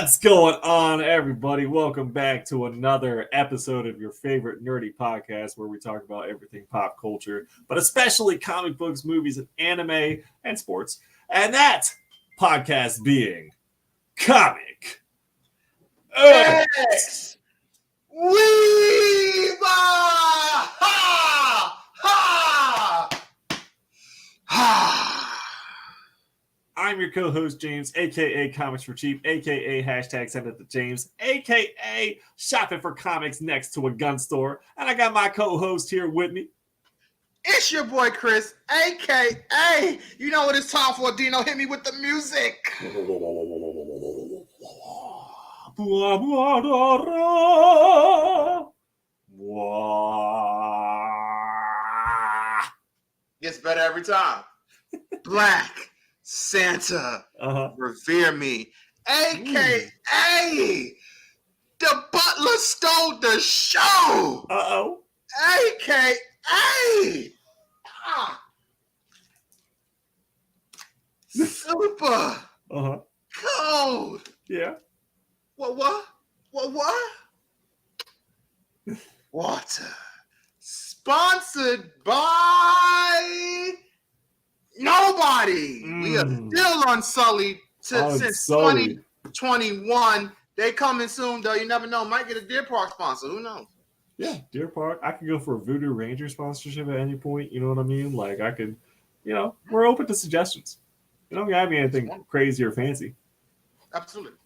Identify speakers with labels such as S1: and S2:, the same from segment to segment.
S1: What's going on, everybody? Welcome back to another episode of your favorite nerdy podcast where we talk about everything pop culture, but especially comic books, movies, and anime and sports. And that podcast being Comic
S2: X Weeba! Ha! Ha! Ha!
S1: I'm your co-host, James, a.k.a. Comics for Cheap, a.k.a. hashtag Send It to James, a.k.a. Shopping for Comics next to a gun store. And I got my co-host here with me.
S2: It's your boy Chris, a.k.a. You know what it's time for, Dino. Hit me with the music. Gets better every time. Black Santa, revere me, a.k.a. the butler stole the show. A.k.a. Super cold.
S1: Yeah.
S2: What? Water. Sponsored by nobody. We are still unsullied since 2021. They coming soon, though. You never know. Might get a Deer Park sponsor. Who knows?
S1: Yeah, Deer Park. I could go for a Voodoo Ranger sponsorship at any point. You know what I mean? Like, I could, we're open to suggestions. You don't gotta be anything crazy or fancy.
S2: Absolutely.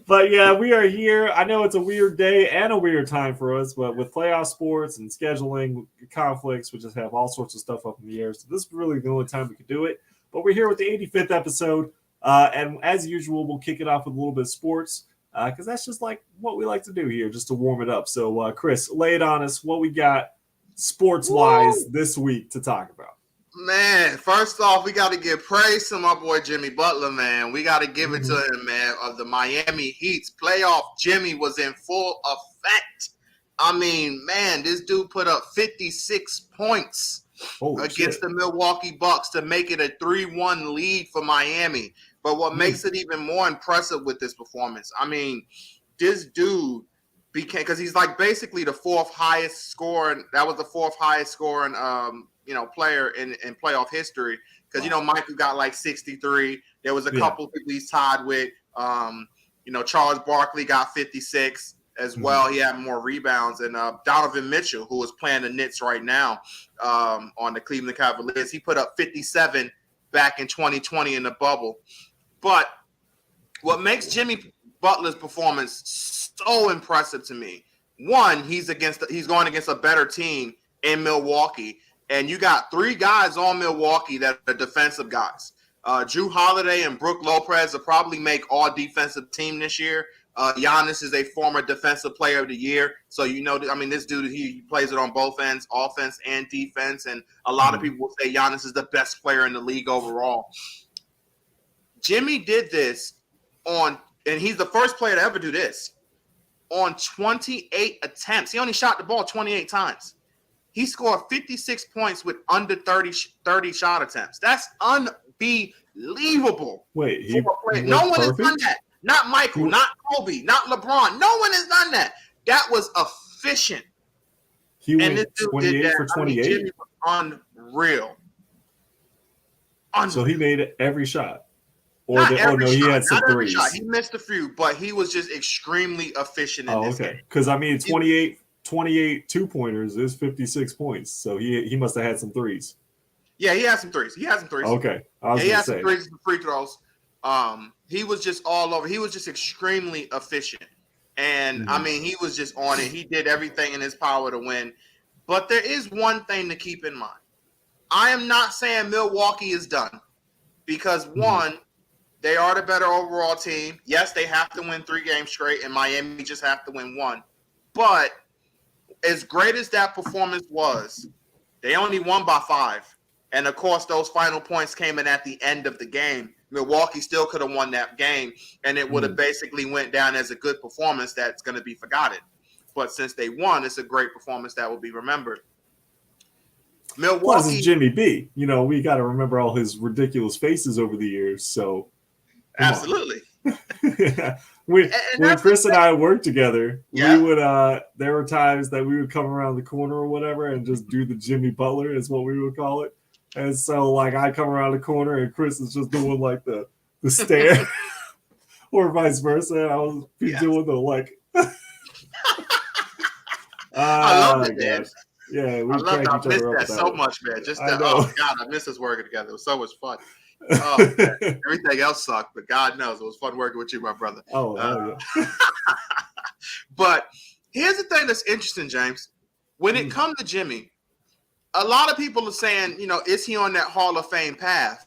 S1: But yeah, we are here. I know it's a weird day and a weird time for us, but with playoff sports and scheduling conflicts, we just have all sorts of stuff up in the air. So this is really the only time we could do it. But we're here with the 85th episode. And as usual, we'll kick it off with a little bit of sports because that's just like what we like to do here, just to warm it up. So, Chris, lay it on us. What we got sports-wise this week to talk about?
S2: Man, first off, we got to give praise to my boy Jimmy Butler, man. We got to give it to him, man, of the Miami Heat's playoff. Jimmy was in full effect. I mean, man, this dude put up 56 points against the Milwaukee Bucks to make it a 3-1 lead for Miami. But what makes it even more impressive with this performance, I mean, this dude became, because he's like basically the fourth highest scoring. That was the fourth highest scoring player in playoff history, because Michael got like 63. There was a couple people he's tied with. Charles Barkley got 56 as well. He had more rebounds, and Donovan Mitchell, who is playing the Knicks right now on the Cleveland Cavaliers, he put up 57 back in 2020 in the bubble. But what makes Jimmy Butler's performance so impressive to me, one, he's going against a better team in Milwaukee. And you got three guys on Milwaukee that are defensive guys. Drew Holiday and Brook Lopez will probably make all defensive team this year. Giannis is a former defensive player of the year. So, this dude, he plays it on both ends, offense and defense. And a lot of people will say Giannis is the best player in the league overall. Jimmy did this and he's the first player to ever do this, on 28 attempts. He only shot the ball 28 times. He scored 56 points with under 30 shot attempts. That's unbelievable.
S1: Wait,
S2: no one has done that. Not Michael, not Kobe, not LeBron. No one has done that. That was efficient.
S1: He went 28 for 28?
S2: Jimmy was unreal.
S1: So he made every shot. He had some threes.
S2: He missed a few, but he was just extremely efficient in this game.
S1: Because, 28 two-pointers is 56 points. So he must have had some threes.
S2: Yeah, he had some threes.
S1: Okay.
S2: He had some threes and free throws. He was just all over. He was just extremely efficient. And, he was just on it. He did everything in his power to win. But there is one thing to keep in mind. I am not saying Milwaukee is done. Because, one, they are the better overall team. Yes, they have to win 3 games straight, and Miami just have to win 1. But as great as that performance was, they only won by 5. And, of course, those final points came in at the end of the game. Milwaukee still could have won that game, and it would have basically went down as a good performance that's going to be forgotten. But since they won, it's a great performance that will be remembered.
S1: Milwaukee. Plus, it's Jimmy B. We got to remember all his ridiculous faces over the years. So, Come
S2: Absolutely.
S1: on. When Chris and I worked together, we would there were times that we would come around the corner or whatever and just do the Jimmy Butler is what we would call it. And so like I come around the corner and Chris is just doing like the stare or vice versa. I was doing the like
S2: I love it, man.
S1: Yeah, we
S2: I love that. I miss that so much, man. Just oh God, I miss us working together. It was so much fun. Oh, man. Everything else sucked, but God knows it was fun working with you, my brother.
S1: Oh, yeah.
S2: But here's the thing that's interesting, James. When it comes to Jimmy, a lot of people are saying, you know, is he on that Hall of Fame path?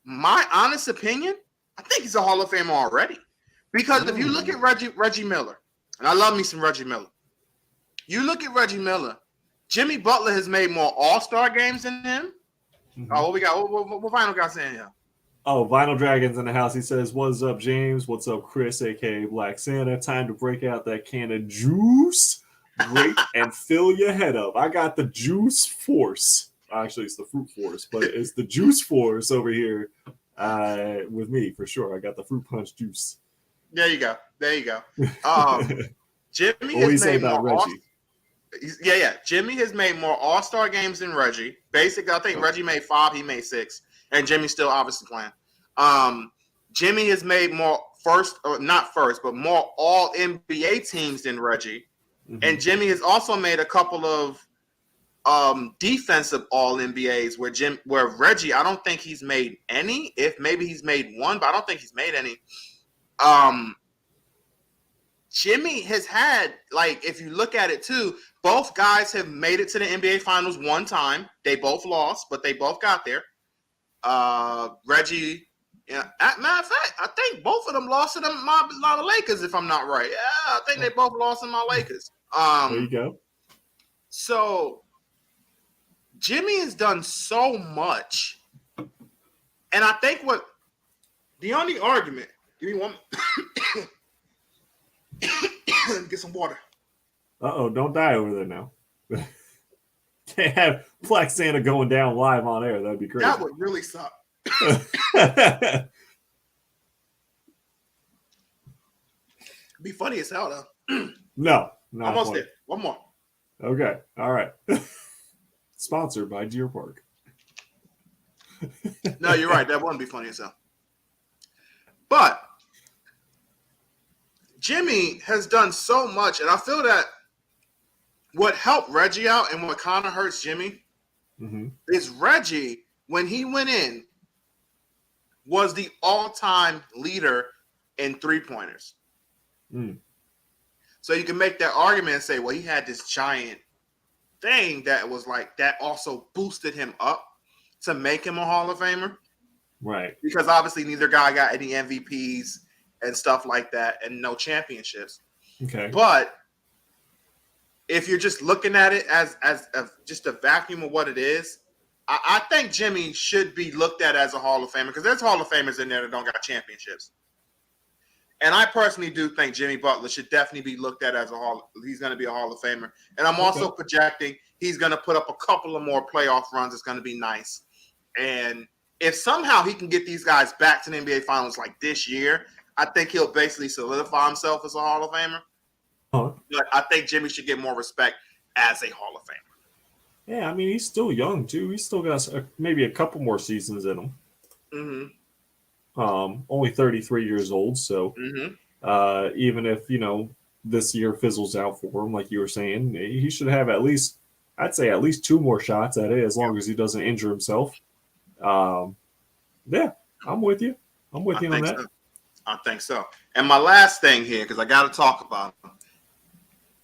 S2: My honest opinion, I think he's a Hall of Famer already. Because if you look at Reggie Miller, and I love me some Reggie Miller. You look at Reggie Miller, Jimmy Butler has made more All-Star games than him. Oh, what we got? What Vinyl got saying here?
S1: Oh, Vinyl Dragon's in the house. He says, "What's up, James? What's up, Chris, aka Black Santa? Time to break out that can of juice, grape, and fill your head up. I got the juice force. Actually, it's the fruit force, but it's the juice force over here with me for sure. I got the fruit punch juice.
S2: There you go. Jimmy
S1: what do you
S2: has
S1: say
S2: made
S1: about
S2: more
S1: Reggie?
S2: Jimmy has made more All-Star games than Reggie. Basically, I think Reggie made 5, he made 6, and Jimmy's still obviously playing. Jimmy has made more more All NBA teams than Reggie, and Jimmy has also made a couple of defensive All NBAs where Reggie, I don't think he's made any. If maybe he's made one, but I don't think he's made any. Jimmy has had, like, if you look at it too, both guys have made it to the NBA Finals one time. They both lost, but they both got there. Reggie, matter of fact, I think both of them lost to my Lakers, if I'm not right. Yeah, I think they both lost to my Lakers.
S1: There you go.
S2: So Jimmy has done so much. And I think the only argument, give me one. Get some water.
S1: Don't die over there now. Can't have Black Santa going down live on air. That'd be crazy.
S2: That would really suck. Be funny as hell, though.
S1: No, not
S2: almost
S1: funny.
S2: there. One more.
S1: Okay, all right. Sponsored by Deer Park.
S2: No, you're right. That wouldn't be funny as hell. But Jimmy has done so much, and I feel that what helped Reggie out and what kind of hurts Jimmy is Reggie, when he went in, was the all-time leader in three-pointers. So you can make that argument and say, well, he had this giant thing that was like, that also boosted him up to make him a Hall of Famer.
S1: Right.
S2: Because obviously neither guy got any MVPs and stuff like that and no championships.
S1: Okay.
S2: But if you're just looking at it as just a vacuum of what it is, I think Jimmy should be looked at as a Hall of Famer, because there's Hall of Famers in there that don't got championships. And I personally do think Jimmy Butler should definitely be looked at as he's going to be a Hall of Famer. And I'm also projecting he's going to put up a couple of more playoff runs. It's going to be nice. And if somehow he can get these guys back to the NBA Finals like this year, I think he'll basically solidify himself as a Hall of Famer. But I think Jimmy should get more respect as a Hall of Famer.
S1: Yeah, I mean, he's still young, too. He's still got maybe a couple more seasons in him. Only 33 years old, so even if, this year fizzles out for him, like you were saying, he should have at least 2 more shots at it, as long as he doesn't injure himself. Yeah, I'm with you. I'm with you on that.
S2: I think so. And my last thing here, because I got to talk about him,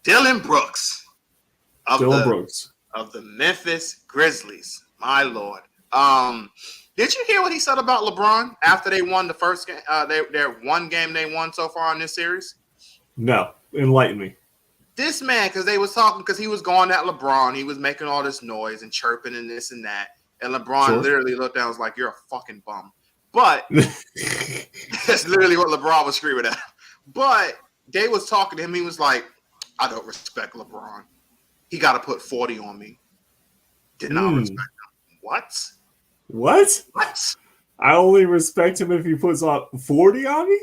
S2: Dylan Brooks of the Memphis Grizzlies. My Lord. Did you hear what he said about LeBron after they won the first game? Their one game they won so far in this series?
S1: No. Enlighten me.
S2: This man, because they was talking, because he was going at LeBron. He was making all this noise and chirping and this and that. And LeBron literally looked down and was like, you're a fucking bum. But that's literally what LeBron was screaming at. But they was talking to him. He was like, I don't respect LeBron. He got to put 40 on me. Did not respect him. What?
S1: I only respect him if he puts on 40 on me.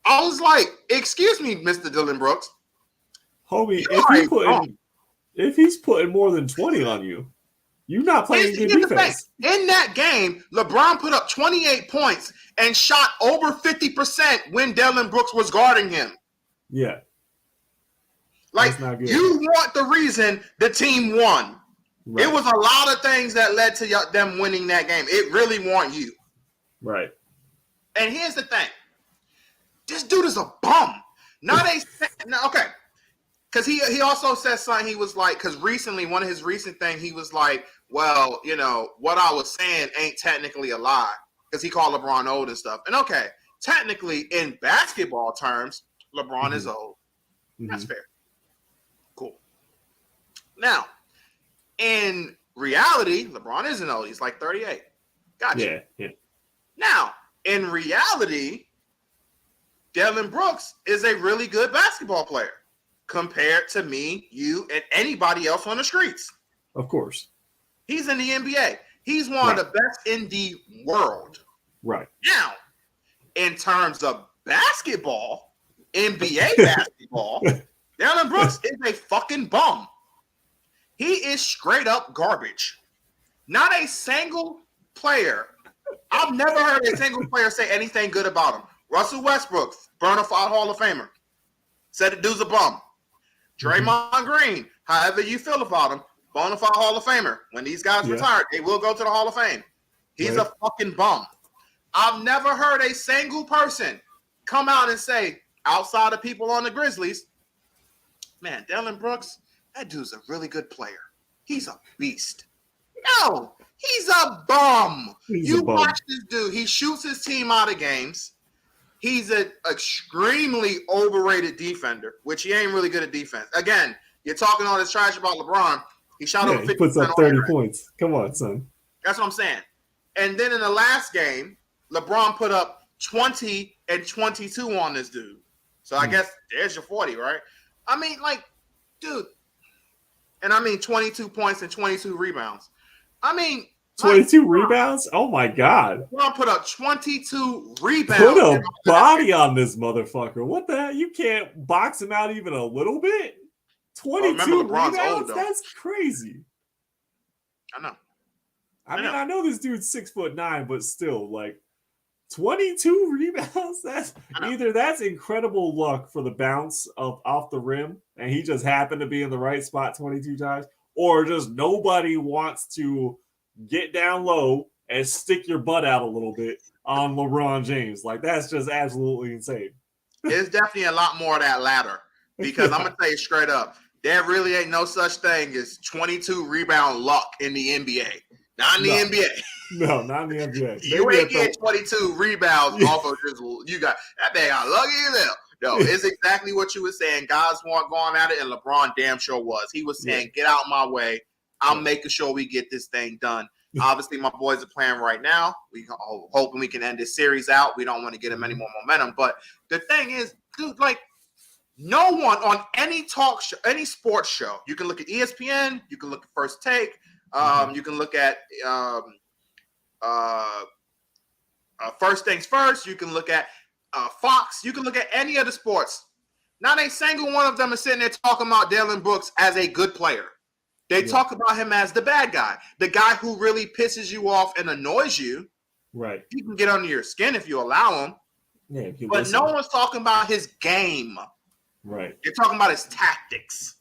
S2: I was like, excuse me, Mr. Dillon Brooks.
S1: Homie,
S2: You
S1: if he's putting more than 20 on you, you're not playing good defense.
S2: In that game, LeBron put up 28 points and shot over 50% when Dillon Brooks was guarding him.
S1: Yeah.
S2: Like, you want the reason the team won. Right. It was a lot of things that led to them winning that game. It really want you.
S1: Right.
S2: And here's the thing. This dude is a bum. Okay. Because he also said something, he was like, because recently, one of his recent things, he was like, well, you know, what I was saying ain't technically a lie. Because he called LeBron old and stuff. And okay, technically, in basketball terms, LeBron is old. That's fair. Cool. Now, in reality, LeBron isn't old. He's like 38. Gotcha.
S1: Yeah.
S2: Now, in reality, Dillon Brooks is a really good basketball player compared to me, you, and anybody else on the streets.
S1: Of course.
S2: He's in the NBA. He's one of the best in the world.
S1: Right.
S2: Now, in terms of basketball, NBA basketball, Dillon Brooks is a fucking bum. He is straight up garbage. Not a single player. I've never heard a single player say anything good about him. Russell Westbrook, bona fide Hall of Famer, said the dude's a bum. Draymond Green, however you feel about him, bona fide Hall of Famer. When these guys retire, they will go to the Hall of Fame. He's a fucking bum. I've never heard a single person come out and say, outside of people on the Grizzlies, man, Dillon Brooks, that dude's a really good player. He's a beast. No, he's a bum. Watch this dude. He shoots his team out of games. He's an extremely overrated defender, which he ain't really good at defense. Again, you're talking all this trash about LeBron. He shot over 50%.
S1: He puts up 30 points. Come on, son.
S2: That's what I'm saying. And then in the last game, LeBron put up 20 and 22 on this dude. So I guess there's your 40, right? I mean, like, dude. And I mean 22 points and 22 rebounds. I mean,
S1: 22 rebounds? Oh my God.
S2: LeBron put up 22 rebounds.
S1: Put a body on this motherfucker. What the hell? You can't box him out even a little bit? 22 rebounds? Old, that's crazy.
S2: I know.
S1: I know this dude's 6'9", but still, like, 22 rebounds? That's incredible luck for the bounce off the rim, and he just happened to be in the right spot 22 times, or just nobody wants to get down low and stick your butt out a little bit on LeBron James. Like, that's just absolutely insane.
S2: There's definitely a lot more of that latter, because I'm going to tell you straight up, there really ain't no such thing as 22 rebound luck in the NBA. Not in the NBA.
S1: No, not in the NBA.
S2: You ain't getting 22 rebounds off of just, you got, that man got lucky as hell. No, it's exactly what you were saying. Guys weren't going at it, and LeBron damn sure was. He was saying, get out my way. I'm making sure we get this thing done. Obviously, my boys are playing right now. We hoping we can end this series out. We don't want to get them any more momentum. But the thing is, dude, like, no one on any talk show, any sports show, you can look at ESPN, you can look at First Take, you can look at First Things First, you can look at Fox, you can look at any other sports. Not a single one of them is sitting there talking about Dillon Brooks as a good player. They talk about him as the bad guy, the guy who really pisses you off and annoys you.
S1: Right.
S2: He can get under your skin if you allow him.
S1: Yeah,
S2: but no one's talking about his game.
S1: Right.
S2: They're talking about his tactics.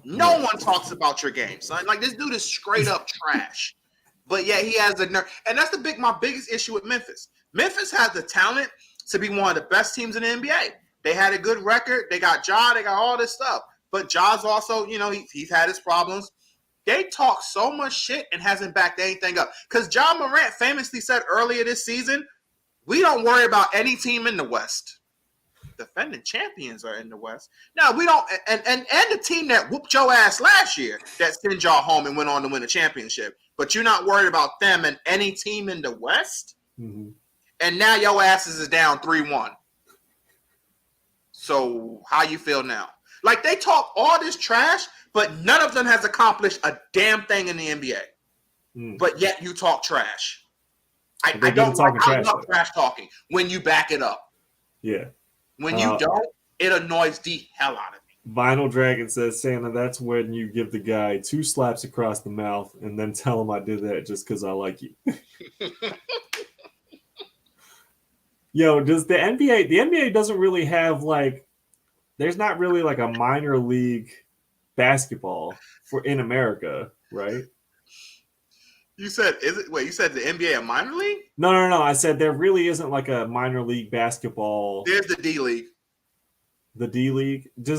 S2: No one talks about your game, son. Like, this dude is straight up trash. But yeah, he has a nerve. And that's my biggest issue with Memphis. Memphis has the talent to be one of the best teams in the NBA. They had a good record. They got Ja. They got all this stuff. But Ja's also, you know, he's had his problems. They talk so much shit and hasn't backed anything up. Because Ja Morant famously said earlier this season, we don't worry about any team in the West. Defending champions are in the West. Now, we don't, and the team that whooped your ass last year that sent y'all home and went on to win a championship. But you're not worried about them and any team in the West? Mm-hmm. And now your asses is down 3-1. So how you feel now? Like, they talk all this trash, but none of them has accomplished a damn thing in the NBA. But yet you talk trash. I don't like. I love trash talking when you back it up.
S1: Yeah.
S2: When you don't, it annoys the hell out of me.
S1: Vinyl Dragon says, Santa, that's when you give the guy 2 slaps across the mouth and then tell him I did that just because I like you. Yo, does the NBA doesn't really have like, there's not really like a minor league basketball in America, right?
S2: You said, you said the NBA a minor league?
S1: No. I said there really isn't like a minor league basketball.
S2: There's the D League.
S1: The D League? Do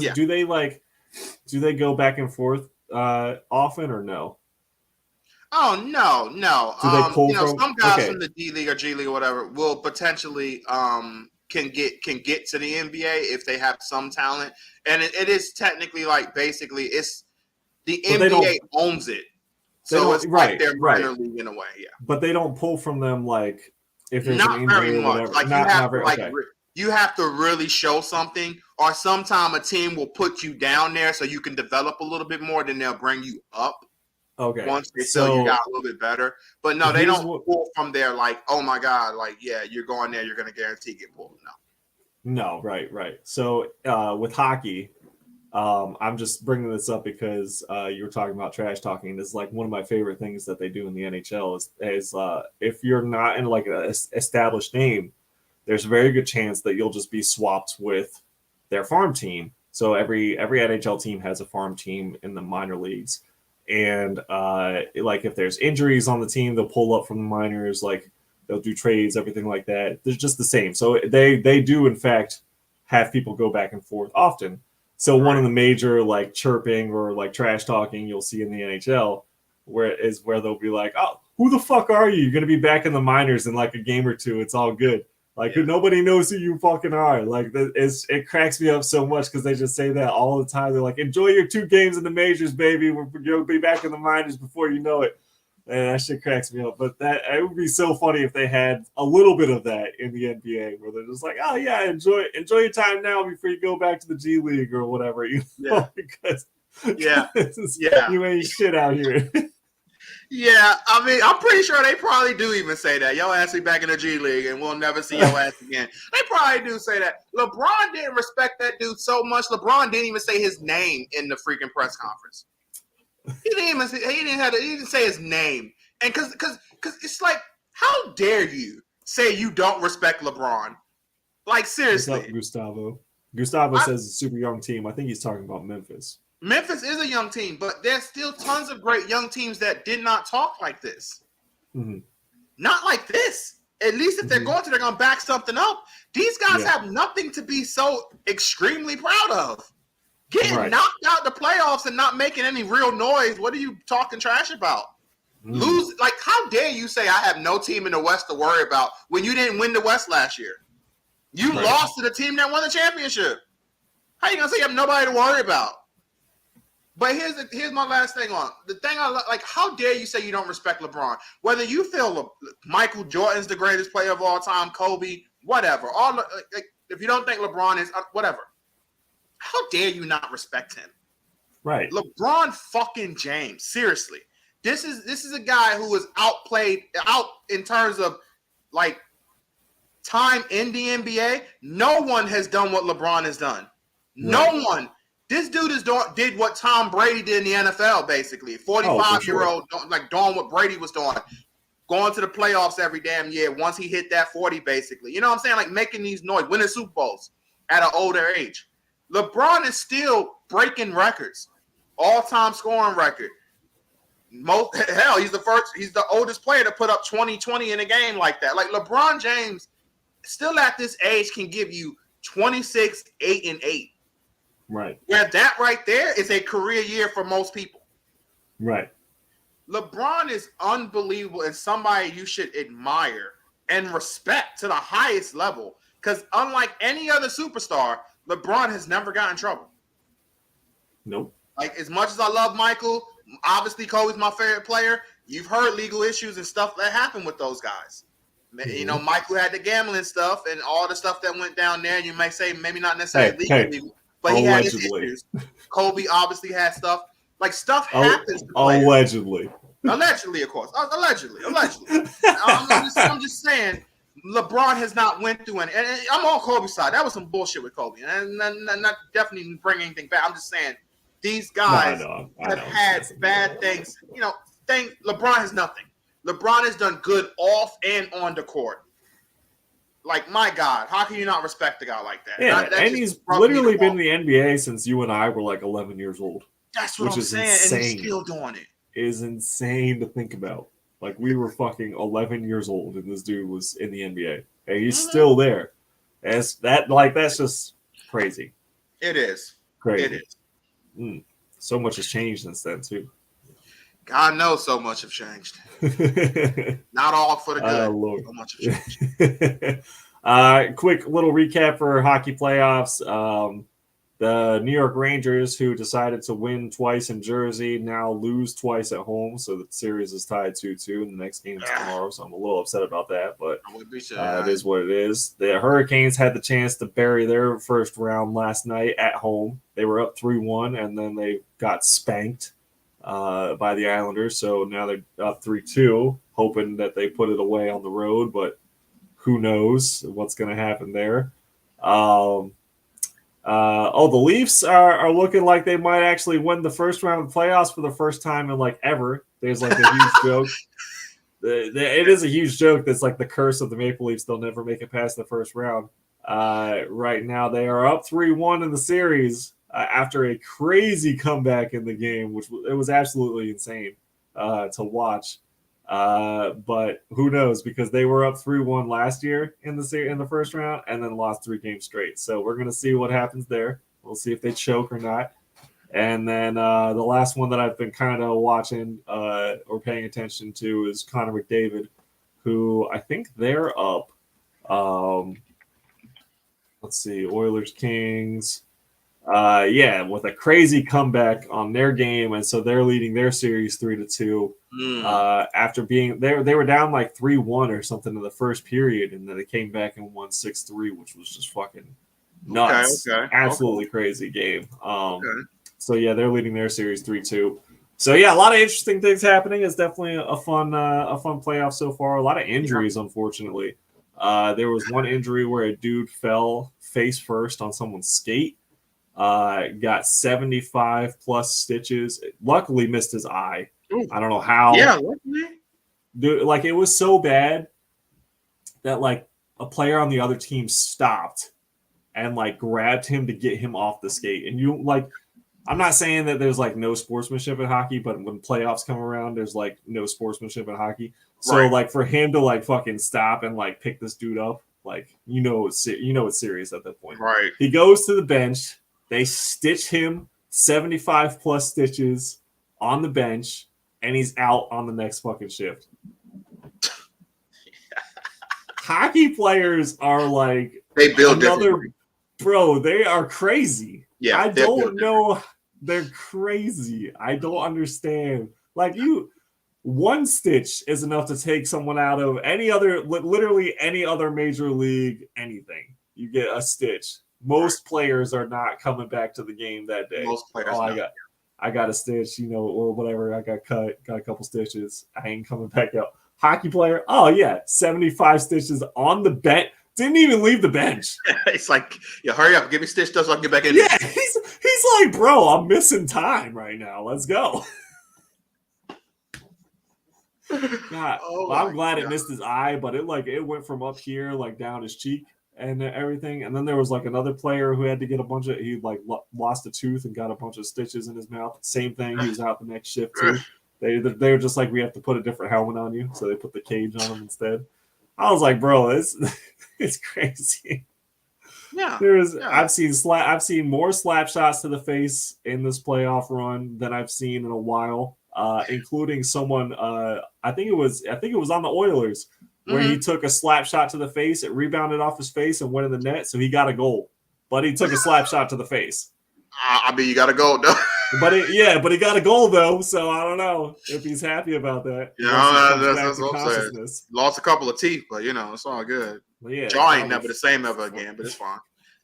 S1: they go back and forth often or no?
S2: Oh no.
S1: Do they pull from
S2: some guys from the D League or G League or whatever will potentially can get to the NBA if they have some talent. And it is technically like basically it's the NBA owns it. So it's like their minor league in a way, yeah.
S1: But they don't pull from them like if there's
S2: not
S1: an injury
S2: very
S1: or
S2: much.
S1: whatever.
S2: Like you have to really show something, or sometime a team will put you down there so you can develop a little bit more. Then they'll bring you up.
S1: Okay.
S2: Once they feel you got a little bit better, but no, they don't pull from there. Like, oh my god, like yeah, you're going there, you're going to guarantee get pulled.
S1: No, right. So with hockey. I'm just bringing this up because you were talking about trash talking. It's like one of my favorite things that they do in the NHL is if you're not in like an established name, there's a very good chance that you'll just be swapped with their farm team. So every NHL team has a farm team in the minor leagues, and like if there's injuries on the team, they'll pull up from the minors. Like they'll do trades, everything like that. They're just the same. So they do in fact have people go back and forth often. So one of the major like chirping or like trash talking you'll see in the NHL where they'll be like, oh, who the fuck are you? You're going to be back in the minors in like a game or two. It's all good. Like nobody knows who you fucking are. Like it cracks me up so much because they just say that all the time. They're like, enjoy your 2 games in the majors, baby. You'll be back in the minors before you know it. And that shit cracks me up. But it would be so funny if they had a little bit of that in the NBA where they're just like, oh yeah, enjoy your time now before you go back to the G League or whatever. You know? Because you ain't shit out here.
S2: Yeah, I mean, I'm pretty sure they probably do even say that. Your ass be back in the G League and we'll never see your ass again. They probably do say that. LeBron didn't respect that dude so much. LeBron didn't even say his name in the freaking press conference. He didn't say his name, and because it's like, how dare you say you don't respect LeBron? Like seriously,
S1: what's up, Gustavo? Gustavo says it's a super young team. I think he's talking about Memphis.
S2: Memphis is a young team, but there's still tons of great young teams that did not talk like this.
S1: Mm-hmm.
S2: Not like this. At least if they're going to back something up. These guys have nothing to be so extremely proud of. Getting knocked out the playoffs and not making any real noise. What are you talking trash about? Lose, like, how dare you say I have no team in the West to worry about when you didn't win the West last year? You lost to the team that won the championship. How you gonna say you have nobody to worry about? But here's my last thing on the thing. Like, how dare you say you don't respect LeBron? Whether you feel Michael Jordan's the greatest player of all time, Kobe, whatever. If you don't think LeBron is whatever. How dare you not respect him?
S1: Right.
S2: LeBron fucking James. Seriously. This is a guy who was out in terms of like time in the NBA. No one has done what LeBron has done. No one. This dude did what Tom Brady did in the NFL, basically. 45-year-old like doing what Brady was doing. Going to the playoffs every damn year once he hit that 40, basically. You know what I'm saying? Like making these noise, winning Super Bowls at an older age. LeBron is still breaking records, all-time scoring record. He's the oldest player to put up 20 in a game like that. Like LeBron James, still at this age, can give you 26, 8, and 8.
S1: Right.
S2: Where that right there is a career year for most people.
S1: Right.
S2: LeBron is unbelievable and somebody you should admire and respect to the highest level. Because unlike any other superstar, LeBron has never gotten in trouble.
S1: Nope.
S2: Like, as much as I love Michael, obviously Kobe's my favorite player. You've heard legal issues and stuff that happened with those guys. Mm-hmm. You know, Michael had the gambling stuff and all the stuff that went down there. You may say maybe not necessarily legally, but he had his issues. Kobe obviously had stuff. Like, stuff happens.
S1: Allegedly.
S2: Allegedly, of course. Allegedly. I'm just saying, LeBron has not went through any. And I'm on Kobe's side. That was some bullshit with Kobe, and not definitely bring anything back. I'm just saying these guys have had bad things. LeBron has nothing. LeBron has done good off and on the court. Like, my God, how can you not respect a guy like that?
S1: Yeah, and he's literally been in the NBA since you and I were like 11 years old.
S2: That's what I'm saying, insane. And he's still doing it.
S1: It is insane to think about. Like, we were fucking 11 years old, and this dude was in the NBA, and he's still there. That's just crazy.
S2: It is.
S1: Crazy.
S2: It is.
S1: So much has changed since then, too.
S2: God knows so much have changed. Not all for the good.
S1: Lord.
S2: So much have changed.
S1: Quick little recap for hockey playoffs. The New York Rangers, who decided to win twice in Jersey, now lose twice at home. So the series is tied 2-2, and the next game is tomorrow. So I'm a little upset about that, but it is what it is. The Hurricanes had the chance to bury their first round last night at home. They were up 3-1, and then they got spanked by the Islanders. So now they're up 3-2, hoping that they put it away on the road, but who knows what's going to happen there. The Leafs are looking like they might actually win the first round of playoffs for the first time in like ever. There's like a huge joke. It is a huge joke that's like the curse of the Maple Leafs. They'll never make it past the first round. Right now they are up 3-1 in the series after a crazy comeback in the game, which it was absolutely insane to watch. But who knows, because they were up 3-1 last year in the first round and then lost 3 games straight. So we're going to see what happens there. We'll see if they choke or not. And then the last one that I've been kind of watching or paying attention to is Connor McDavid, who I think they're up. Let's see, Oilers, Kings. With a crazy comeback on their game, and so they're leading their series 3-2. After being they were down like 3-1 or something in the first period, and then they came back and won 6-3, which was just fucking nuts. Absolutely crazy game. So yeah, they're leading their series 3-2. So yeah, a lot of interesting things happening. It's definitely a fun playoff so far. A lot of injuries, unfortunately. There was one injury where a dude fell face first on someone's skate. Got 75 plus stitches. Luckily missed his eye. Ooh. I don't know how.
S2: Yeah, luckily.
S1: Dude, like, it was so bad that like a player on the other team stopped and like grabbed him to get him off the skate. And you like, I'm not saying that there's like no sportsmanship in hockey, but when playoffs come around, there's like no sportsmanship in hockey. So like for him to like fucking stop and like pick this dude up, like it's serious at that point.
S2: Right.
S1: He goes to the bench. They stitch him 75 plus stitches on the bench, and he's out on the next fucking shift. Hockey players are like,
S2: they build differently.
S1: Bro, they are crazy.
S2: Yeah,
S1: I don't know. They're crazy. I don't understand. Like, one stitch is enough to take someone out of literally any other major league, anything. You get a stitch. Most players are not coming back to the game that day.
S2: Most players.
S1: I got a stitch, or whatever. I got cut, got a couple stitches. I ain't coming back out. Hockey player, 75 stitches on the bench. Didn't even leave the bench.
S2: It's like, hurry up, give me stitch so I can get back in.
S1: Yeah, he's like, bro, I'm missing time right now. Let's go. God, I'm glad it missed his eye, but it went from up here like down his cheek and everything. And then there was like another player who had to get he lost a tooth and got a bunch of stitches in his mouth. Same thing. He was out the next shift too. They were just like, we have to put a different helmet on you, so they put the cage on him instead. I was like, bro, it's crazy.
S2: Yeah.
S1: I've seen more slap shots to the face in this playoff run than I've seen in a while, including someone. I think it was on the Oilers where he took a slap shot to the face. It rebounded off his face and went in the net, so he got a goal. But he took a slap shot to the face.
S2: I mean, you got a goal, though.
S1: But he got a goal though, so I don't know if he's happy about that.
S2: That's what I'm saying. Lost a couple of teeth, but it's all good.
S1: Yeah,
S2: jaw ain't never the same ever again, but it's fine.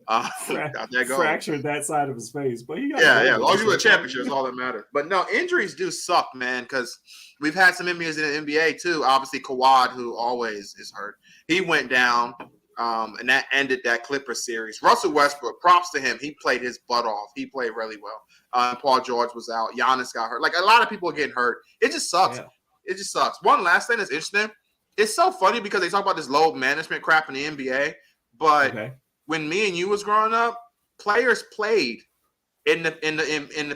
S2: Got that going.
S1: Fractured that side of his face, but he got
S2: yeah. As long as you win a championship, is all that matters. But no, injuries do suck, man, because we've had some injuries in the NBA too. Obviously, Kawhi, who always is hurt, he went down, and that ended that Clippers series. Russell Westbrook, props to him. He played his butt off. He played really well. Paul George was out. Giannis got hurt. Like, a lot of people are getting hurt. It just sucks.
S1: Yeah.
S2: It just sucks. One last thing that's interesting. It's so funny because they talk about this load management crap in the NBA, but when me and you was growing up, players played in the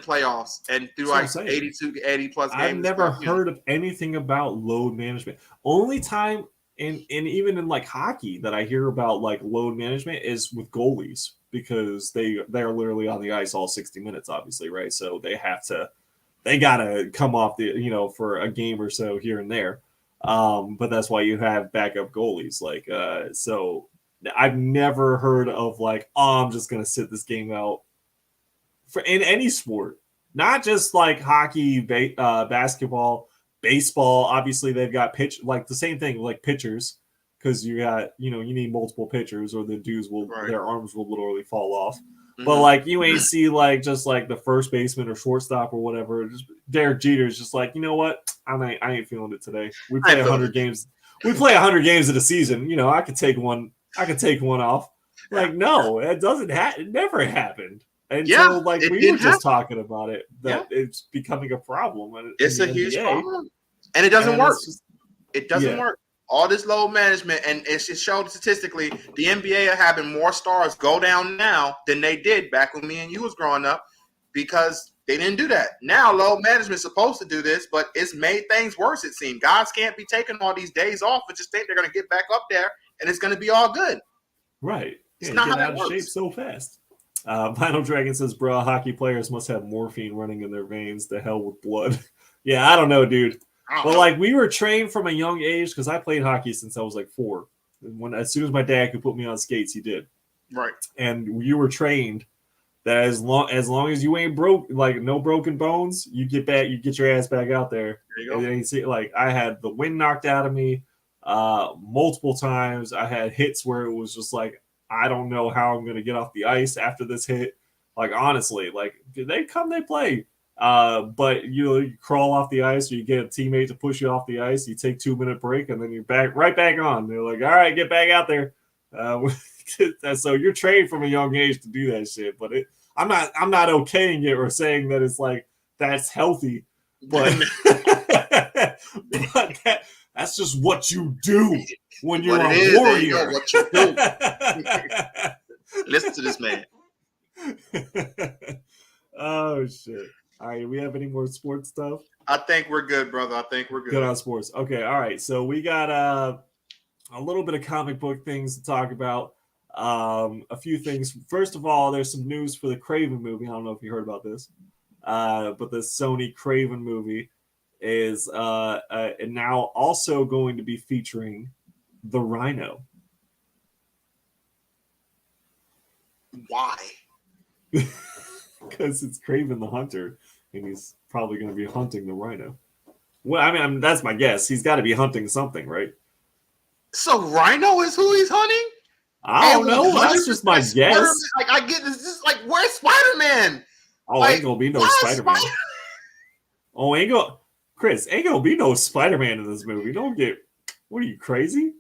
S2: playoffs and through like 82 to 80 plus games.
S1: I've never heard of anything about load management. Only time and even in like hockey that I hear about like load management is with goalies, because they're literally on the ice all 60 minutes, obviously, right? So they gotta come off the for a game or so here and there. But that's why you have backup goalies. Like, so I've never heard of like, I'm just going to sit this game out in any sport, not just like hockey, basketball, baseball. Obviously they've got like the same thing, like pitchers, because you got, you need multiple pitchers or the dudes their arms will literally fall off. Mm-hmm. But like, you ain't see like just like the first baseman or shortstop or whatever. Just Derek Jeter's just like, you know what? I ain't feeling it today. We play 100 games. We play 100 games in a season. I could take one off. Like, no, it doesn't it never happened. And so like we were just talking about it, that it's becoming a problem.
S2: It's a huge problem. And it doesn't work. It doesn't work. All this load management, and it's just shown statistically, the NBA are having more stars go down now than they did back when me and you was growing up, because they didn't do that. Now load management's supposed to do this, but it's made things worse, it seems. Guys can't be taking all these days off and just think they're going to get back up there and it's going to be all good.
S1: Right.
S2: It's not
S1: get
S2: how
S1: out of shape so fast. Final Dragon says, bro, hockey players must have morphine running in their veins. The hell with blood. Yeah, I don't know, dude. But like, we were trained from a young age, because I played hockey since I was like 4. And as soon as my dad could put me on skates, he did.
S2: Right.
S1: And you were trained that as long as you ain't broke, like no broken bones, you get your ass back out there.
S2: There you go.
S1: And then you see, like, I had the wind knocked out of me multiple times. I had hits where it was just like, I don't know how I'm gonna get off the ice after this hit. Like, honestly, like, they play. But you crawl off the ice, or you get a teammate to push you off the ice. You take 2-minute break, and then you're right back on. They're like, all right, get back out there. So you're trained from a young age to do that shit. But I'm not okaying it or saying that it's like that's healthy. But that's just what you do when you're a warrior.
S2: What you do. Listen to this man.
S1: Oh shit. All right, we have any more sports stuff?
S2: I think we're good, brother. I think we're good.
S1: Good on sports. Okay, all right. So we got a little bit of comic book things to talk about. A few things. First of all, there's some news for the Craven movie. I don't know if you heard about this, but the Sony Craven movie is now also going to be featuring the Rhino.
S2: Why?
S1: Because it's Craven the Hunter, and he's probably going to be hunting the Rhino. Well, I mean, that's my guess. He's got to be hunting something, right?
S2: So Rhino is who he's hunting?
S1: I don't know. That's just my guess.
S2: Like, I get this. This is like, where's Spider-Man?
S1: Oh, like, ain't gonna be no Spider-Man. Chris, ain't gonna be no Spider-Man in this movie. What are you, crazy?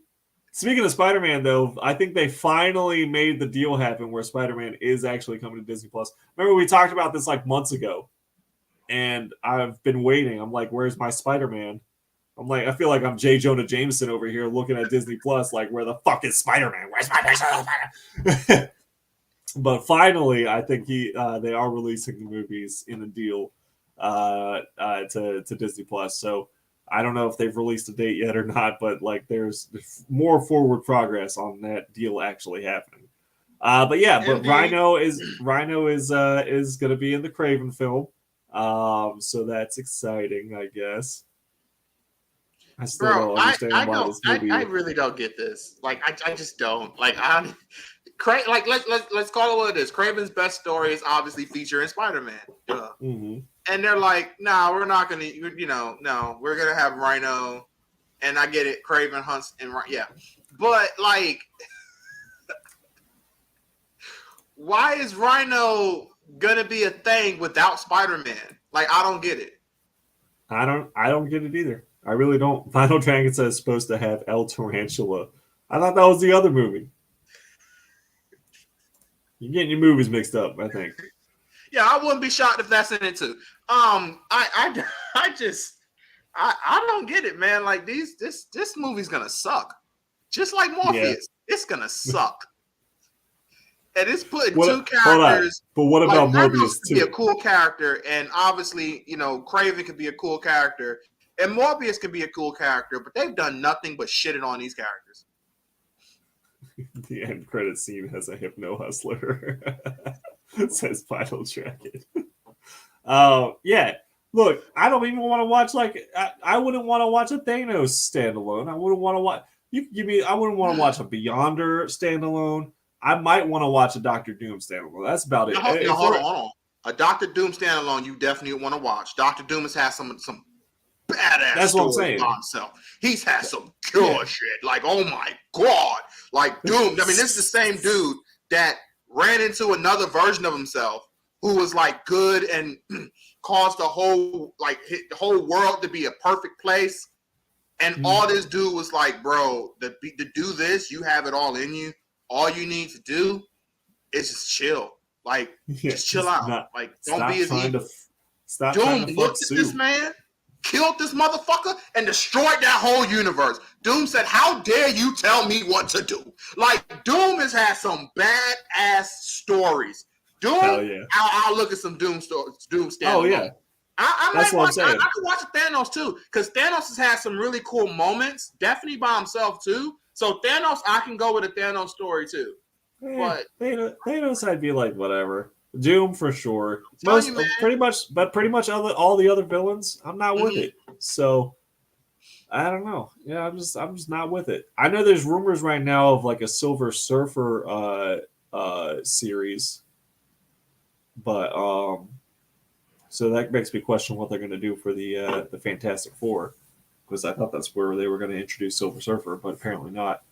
S1: Speaking of Spider-Man, though, I think they finally made the deal happen where Spider-Man is actually coming to Disney+. Remember, we talked about this like months ago, and I've been waiting. I'm like, where's my Spider-Man? I'm like, I feel like I'm J. Jonah Jameson over here looking at Disney+, like, where the fuck is Spider-Man? Where's my Spider-Man? But finally, I think they are releasing the movies in a deal to Disney+. So I don't know if they've released a date yet or not, but like there's more forward progress on that deal actually happening. But yeah, but Rhino is going to be in the Craven film, so that's exciting, I guess. I still don't understand why this movie.
S2: I really don't get this. Like, I just don't. Like, let's call it what it is. Craven's best story is obviously featuring Spider-Man.
S1: Mm-hmm.
S2: And they're like, nah, we're not gonna, no, we're gonna have Rhino. And I get it, Craven hunts and yeah, but like, why is Rhino gonna be a thing without Spider-Man? Like, I don't get it.
S1: I don't get it either. I really don't. Final Dragon says supposed to have El Tarantula. I thought that was the other movie. You're getting your movies mixed up, I think.
S2: Yeah, I wouldn't be shocked if that's in it too. I just don't get it, man. Like this movie's gonna suck. Just like Morpheus, it's gonna suck. And it's putting two characters.
S1: But what about Morbius
S2: too? Be a cool character, and obviously, Craven could be a cool character, and Morbius could be a cool character. But they've done nothing but shitting on these characters.
S1: The end credit scene has a hypno hustler. Says Final Dragon. Yeah. Look, I don't even want to watch I wouldn't want to watch a Thanos standalone. I wouldn't want to watch. I wouldn't want to watch a Beyonder standalone. I might want to watch a Doctor Doom standalone. That's about it.
S2: Hold on. A Doctor Doom standalone, you definitely want to watch. Doctor Doom has had some badass. That's what I'm saying. Himself. He's had some killer shit. Like, oh my god, like Doom. I mean, this is the same dude that ran into another version of himself who was like good and caused the whole world to be a perfect place. And all this dude was like, bro, to do this, you have it all in you. All you need to do is just chill. Like, just chill out. Don't be as evil. Doom looked at this man, killed this motherfucker, and destroyed that whole universe. Doom said, how dare you tell me what to do? Like, Doom has had some badass stories. Doom, I'll look at some Doom stories. Doom standalone. Oh, yeah. That's what I'm saying. I could watch Thanos, too, because Thanos has had some really cool moments, definitely by himself, too. So Thanos, I can go with a Thanos story, too. But
S1: Thanos, I'd be like, whatever. Doom for sure. Pretty much all the other villains, I'm not with it. So I don't know. Yeah, I'm just not with it. I know there's rumors right now of like a Silver Surfer series, but so that makes me question what they're going to do for the Fantastic Four, because I thought that's where they were going to introduce Silver Surfer, but apparently not.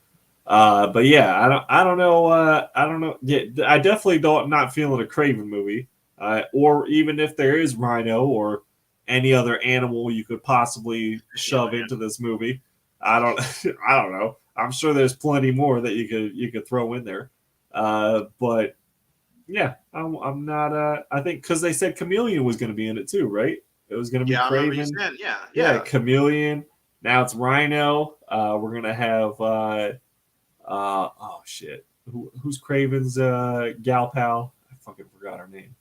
S1: But yeah, I don't know. I don't know. Yeah, I definitely not feeling a Craven movie, or even if there is Rhino or any other animal you could possibly shove into this movie. I don't know. I'm sure there's plenty more that you could throw in there. But yeah, I'm not. I think because they said Chameleon was going to be in it too, right? It was going to be Craven. Yeah, Chameleon. Now it's Rhino. We're gonna have. Oh shit! Who's Craven's gal pal? I fucking forgot her name.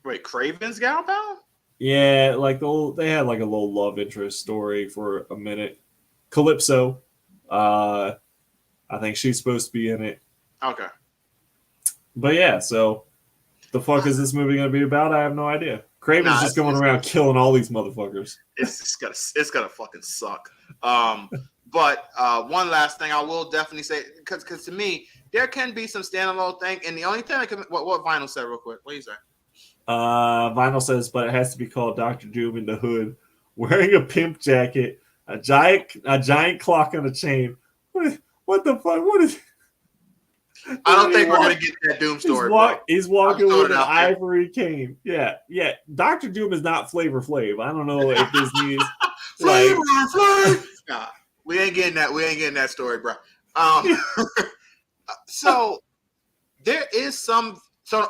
S2: Wait, Craven's gal pal?
S1: Yeah, like they had like a little love interest story for a minute. Calypso. I think she's supposed to be in it.
S2: Okay.
S1: But yeah, so the fuck is this movie gonna be about? I have no idea. Craven's just going around killing all these motherfuckers.
S2: It's gonna fucking suck. But one last thing I will definitely say, because to me, there can be some standalone thing. And the only thing I can... What Vinyl said real quick. What do you say?
S1: Vinyl says, but it has to be called Dr. Doom in the hood, wearing a pimp jacket, a giant clock on a chain. What the fuck? What is...
S2: I don't think we're going to get that Doom story.
S1: He's walking with an ivory cane. Yeah. Dr. Doom is not Flavor Flav. I don't know if this means...
S2: Flavor Flav! Nah. We ain't getting that story, bro. So there is some. So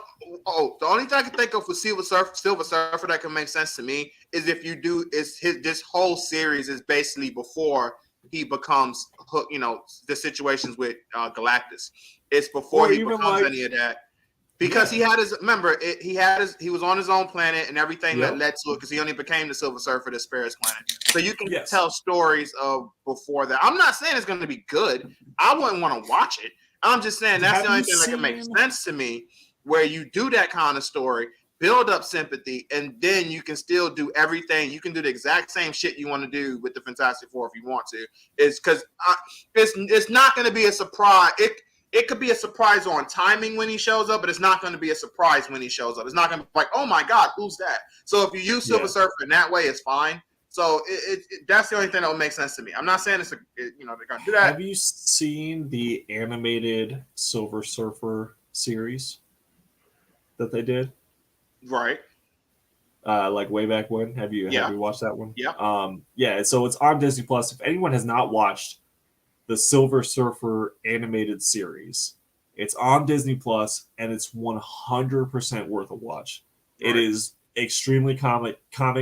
S2: the only thing I can think of for Silver Surfer that can make sense to me is if you do this whole series is basically before he becomes hooked. The situations with Galactus. It's before he becomes any of that. Because he had he was on his own planet and everything that led to it, because he only became the Silver Surfer to spare his planet. So you can tell stories of before that. I'm not saying it's going to be good. I wouldn't want to watch it. I'm just saying that's the only thing that can make sense to me, where you do that kind of story, build up sympathy, and then you can still do everything. You can do the exact same shit you want to do with the Fantastic Four if you want to. It's because it's not going to be a surprise. It could be a surprise on timing when he shows up, but it's not going to be a surprise when he shows up. It's not going to be like, oh my God, who's that? So if you use Silver Surfer in that way, it's fine. So that's the only thing that would make sense to me. I'm not saying they're going to do that.
S1: Have you seen the animated Silver Surfer series? that they did.
S2: Right.
S1: Like way back when. Have you
S2: Yeah.
S1: watched that one?
S2: Yeah.
S1: Yeah. So it's on Disney Plus. If anyone has not watched the Silver Surfer animated series, it's on Disney Plus, and it's 100% worth a watch. It
S2: Right.
S1: is extremely comic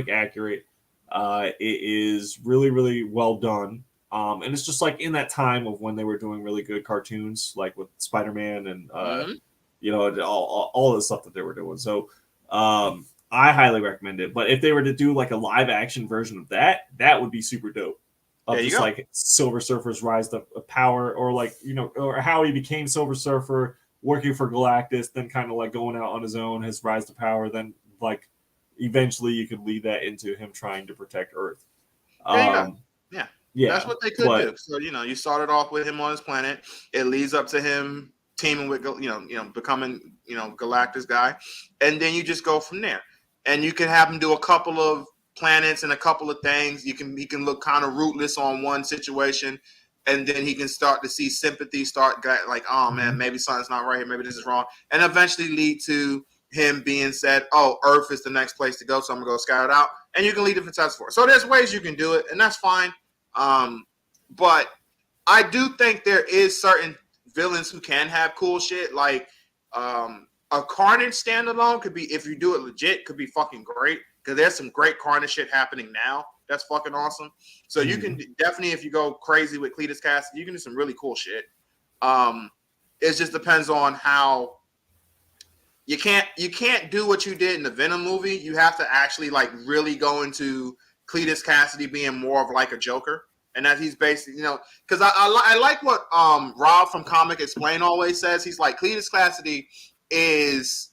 S1: accurate. It is really really well done. And it's just like in that time of when they were doing really good cartoons, like with Spider-Man and
S2: Mm-hmm.
S1: all the stuff that they were doing. So I highly recommend it. But if they were to do like a live action version of that, that would be super dope.
S2: There
S1: Of
S2: you
S1: just
S2: go.
S1: like Silver Surfer's rise to power, or like or how he became Silver Surfer, working for Galactus, then kind of like going out on his own, his rise to power, then like eventually you could lead that into him trying to protect Earth.
S2: There you go.
S1: Um,
S2: Yeah. That's
S1: yeah,
S2: what they could
S1: but
S2: do. So, you started off with him on his planet. It leads up to him teaming with, becoming, Galactus guy. And then you just go from there. And you can have him do a couple of planets and a couple of things. He can look kind of rootless on one situation. And then he can start to see sympathy start like, oh man, maybe something's not right here. Maybe this is wrong. And eventually lead to him being said, oh, Earth is the next place to go. So I'm going to go scout it out. And you can lead different task force. So there's ways you can do it. And that's fine. But I do think there is certain villains who can have cool shit. Like a Carnage standalone could be, if you do it legit, could be fucking great. Because there's some great Carnage shit happening now. That's fucking awesome. So you can definitely, if you go crazy with Cletus Cassidy, you can do some really cool shit. It just depends on how. You can't do what you did in the Venom movie. You have to actually like really go into Cletus Cassidy being more of like a Joker, and that he's basically, because I like what Rob from Comic Explain always says. He's like, Cletus Cassidy is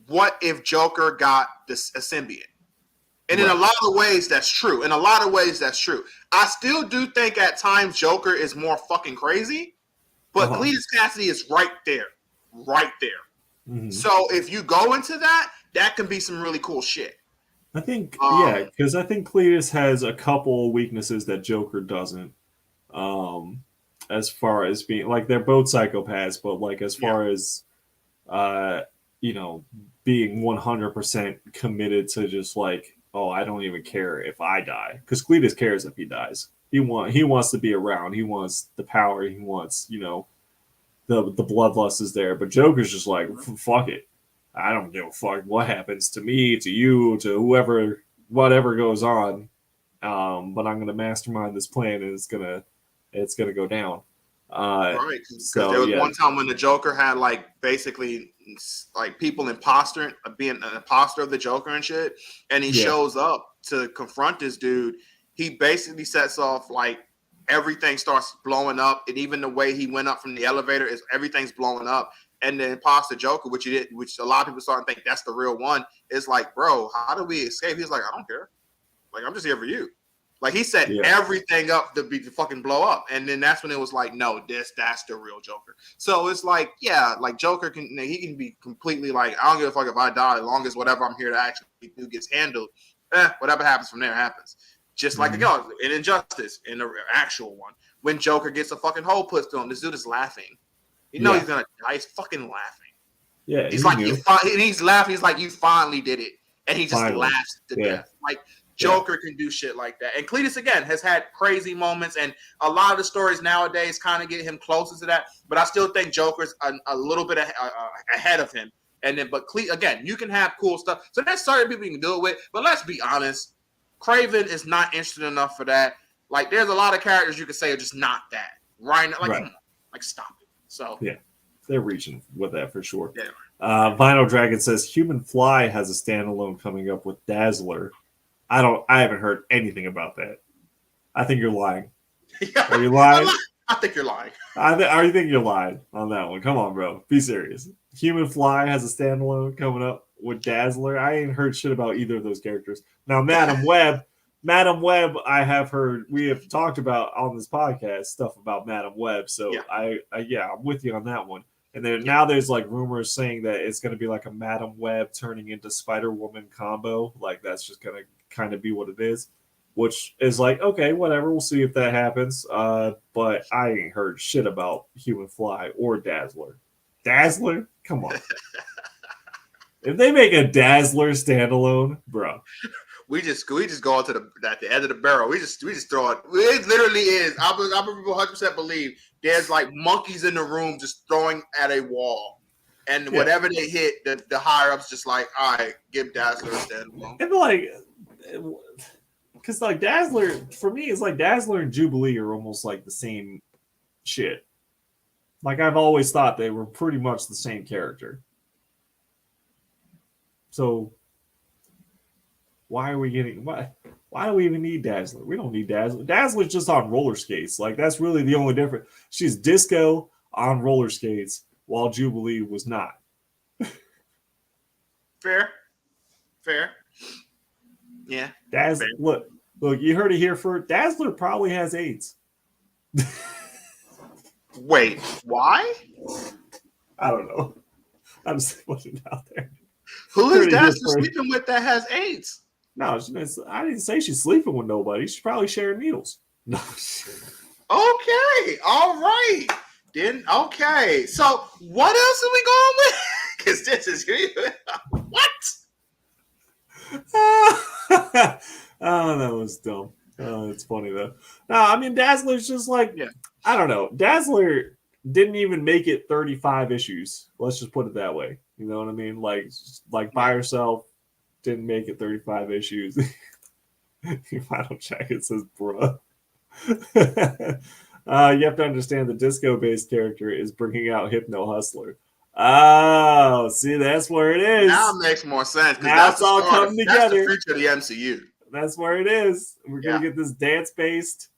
S2: what if Joker got a symbiote, and in a lot of ways that's true. I still do think at times Joker is more fucking crazy, but Cletus Cassidy is right there. Mm-hmm. So if you go into that can be some really cool shit.
S1: I think, because I think Cletus has a couple weaknesses that Joker doesn't. As far as being like, they're both psychopaths, but like as far as being 100% committed to just like, oh, I don't even care if I die, because Cletus cares if he dies. He wants to be around. He wants the power. He wants the bloodlust is there, but Joker's just like, fuck it. I don't give a fuck what happens to me, to you, to whoever, whatever goes on. But I'm gonna mastermind this plan, and it's gonna go down.
S2: Right, because there was one time when the Joker had like basically like people being an imposter of the Joker and shit, and he shows up to confront this dude. He basically sets off like, everything starts blowing up, and even the way he went up from the elevator is everything's blowing up. And the imposter Joker, which a lot of people start to think that's the real one, is like, bro, how do we escape? He's like, I don't care. Like, I'm just here for you. Like, he set everything up to fucking blow up. And then that's when it was like, no, that's the real Joker. So it's like, like Joker can be completely like, I don't give a fuck if I die, as long as whatever I'm here to actually do gets handled. Whatever happens from there happens. Just like again, in Injustice, in the actual one, when Joker gets a fucking hole put to him, this dude is laughing. He's gonna die. He's fucking laughing.
S1: Yeah,
S2: he's like, he's laughing. He's like, you finally did it, and he just laughs to death. Like, Joker can do shit like that. And Cletus again has had crazy moments, and a lot of the stories nowadays kind of get him closer to that. But I still think Joker's a little bit ahead of him. And then, but again, you can have cool stuff. So there's certain people you can do it with. But let's be honest. Craven is not interesting enough for that. Like, there's a lot of characters you could say are just not that. Right now, like, come on, like, stop it. So
S1: they're reaching with that for sure. Yeah. Vinyl Dragon says Human Fly has a standalone coming up with Dazzler. I haven't heard anything about that. I think you're lying. Are you lying?
S2: I think you're lying.
S1: I think you're lying on that one. Come on, bro. Be serious. Human Fly has a standalone coming up with Dazzler. I ain't heard shit about either of those characters. Now, Madam Web, I have heard, we have talked about on this podcast stuff about Madam Web. So I'm with you on that one. And then now there's like rumors saying that it's going to be like a Madam Web turning into Spider-Woman combo. Like, that's just going to kind of be what it is, which is like, okay, whatever. We'll see if that happens. But I ain't heard shit about Human Fly or Dazzler. Dazzler? Come on. If they make a Dazzler standalone, bro.
S2: We just go to the end of the barrel. We just throw it. It literally is. I 100% believe there's like monkeys in the room just throwing at a wall, and whatever they hit, the higher ups just like, all right, give Dazzler a standalone.
S1: And like, because like Dazzler for me, it's like Dazzler and Jubilee are almost like the same shit. Like I've always thought they were pretty much the same character. So why are we getting why do we even need Dazzler? We don't need Dazzler. Dazzler's just on roller skates. Like that's really the only difference. She's disco on roller skates while Jubilee was not.
S2: Fair. Yeah.
S1: Dazzler, look, you heard it here first. Dazzler probably has AIDS.
S2: Wait, why?
S1: I don't know. I'm just putting it out there.
S2: Who is Dazzler sleeping with that has AIDS?
S1: No, I didn't say she's sleeping with nobody. She's probably sharing needles. No.
S2: Okay, all right. Then okay. So what else are we going with? Because this is what?
S1: Oh, that was dumb. Oh, it's funny though. No, I mean Dazzler's just like I don't know. Dazzler didn't even make it 35 issues. Let's just put it that way. You know what I mean? Like by herself, didn't make it 35 issues. Your final jacket says, bruh. You have to understand the disco-based character is bringing out Hypno Hustler. Oh, see, that's where it is.
S2: Now it makes more sense.
S1: Now it's all coming together.
S2: That's the future of the MCU.
S1: That's where it is. We're going to get this dance-based.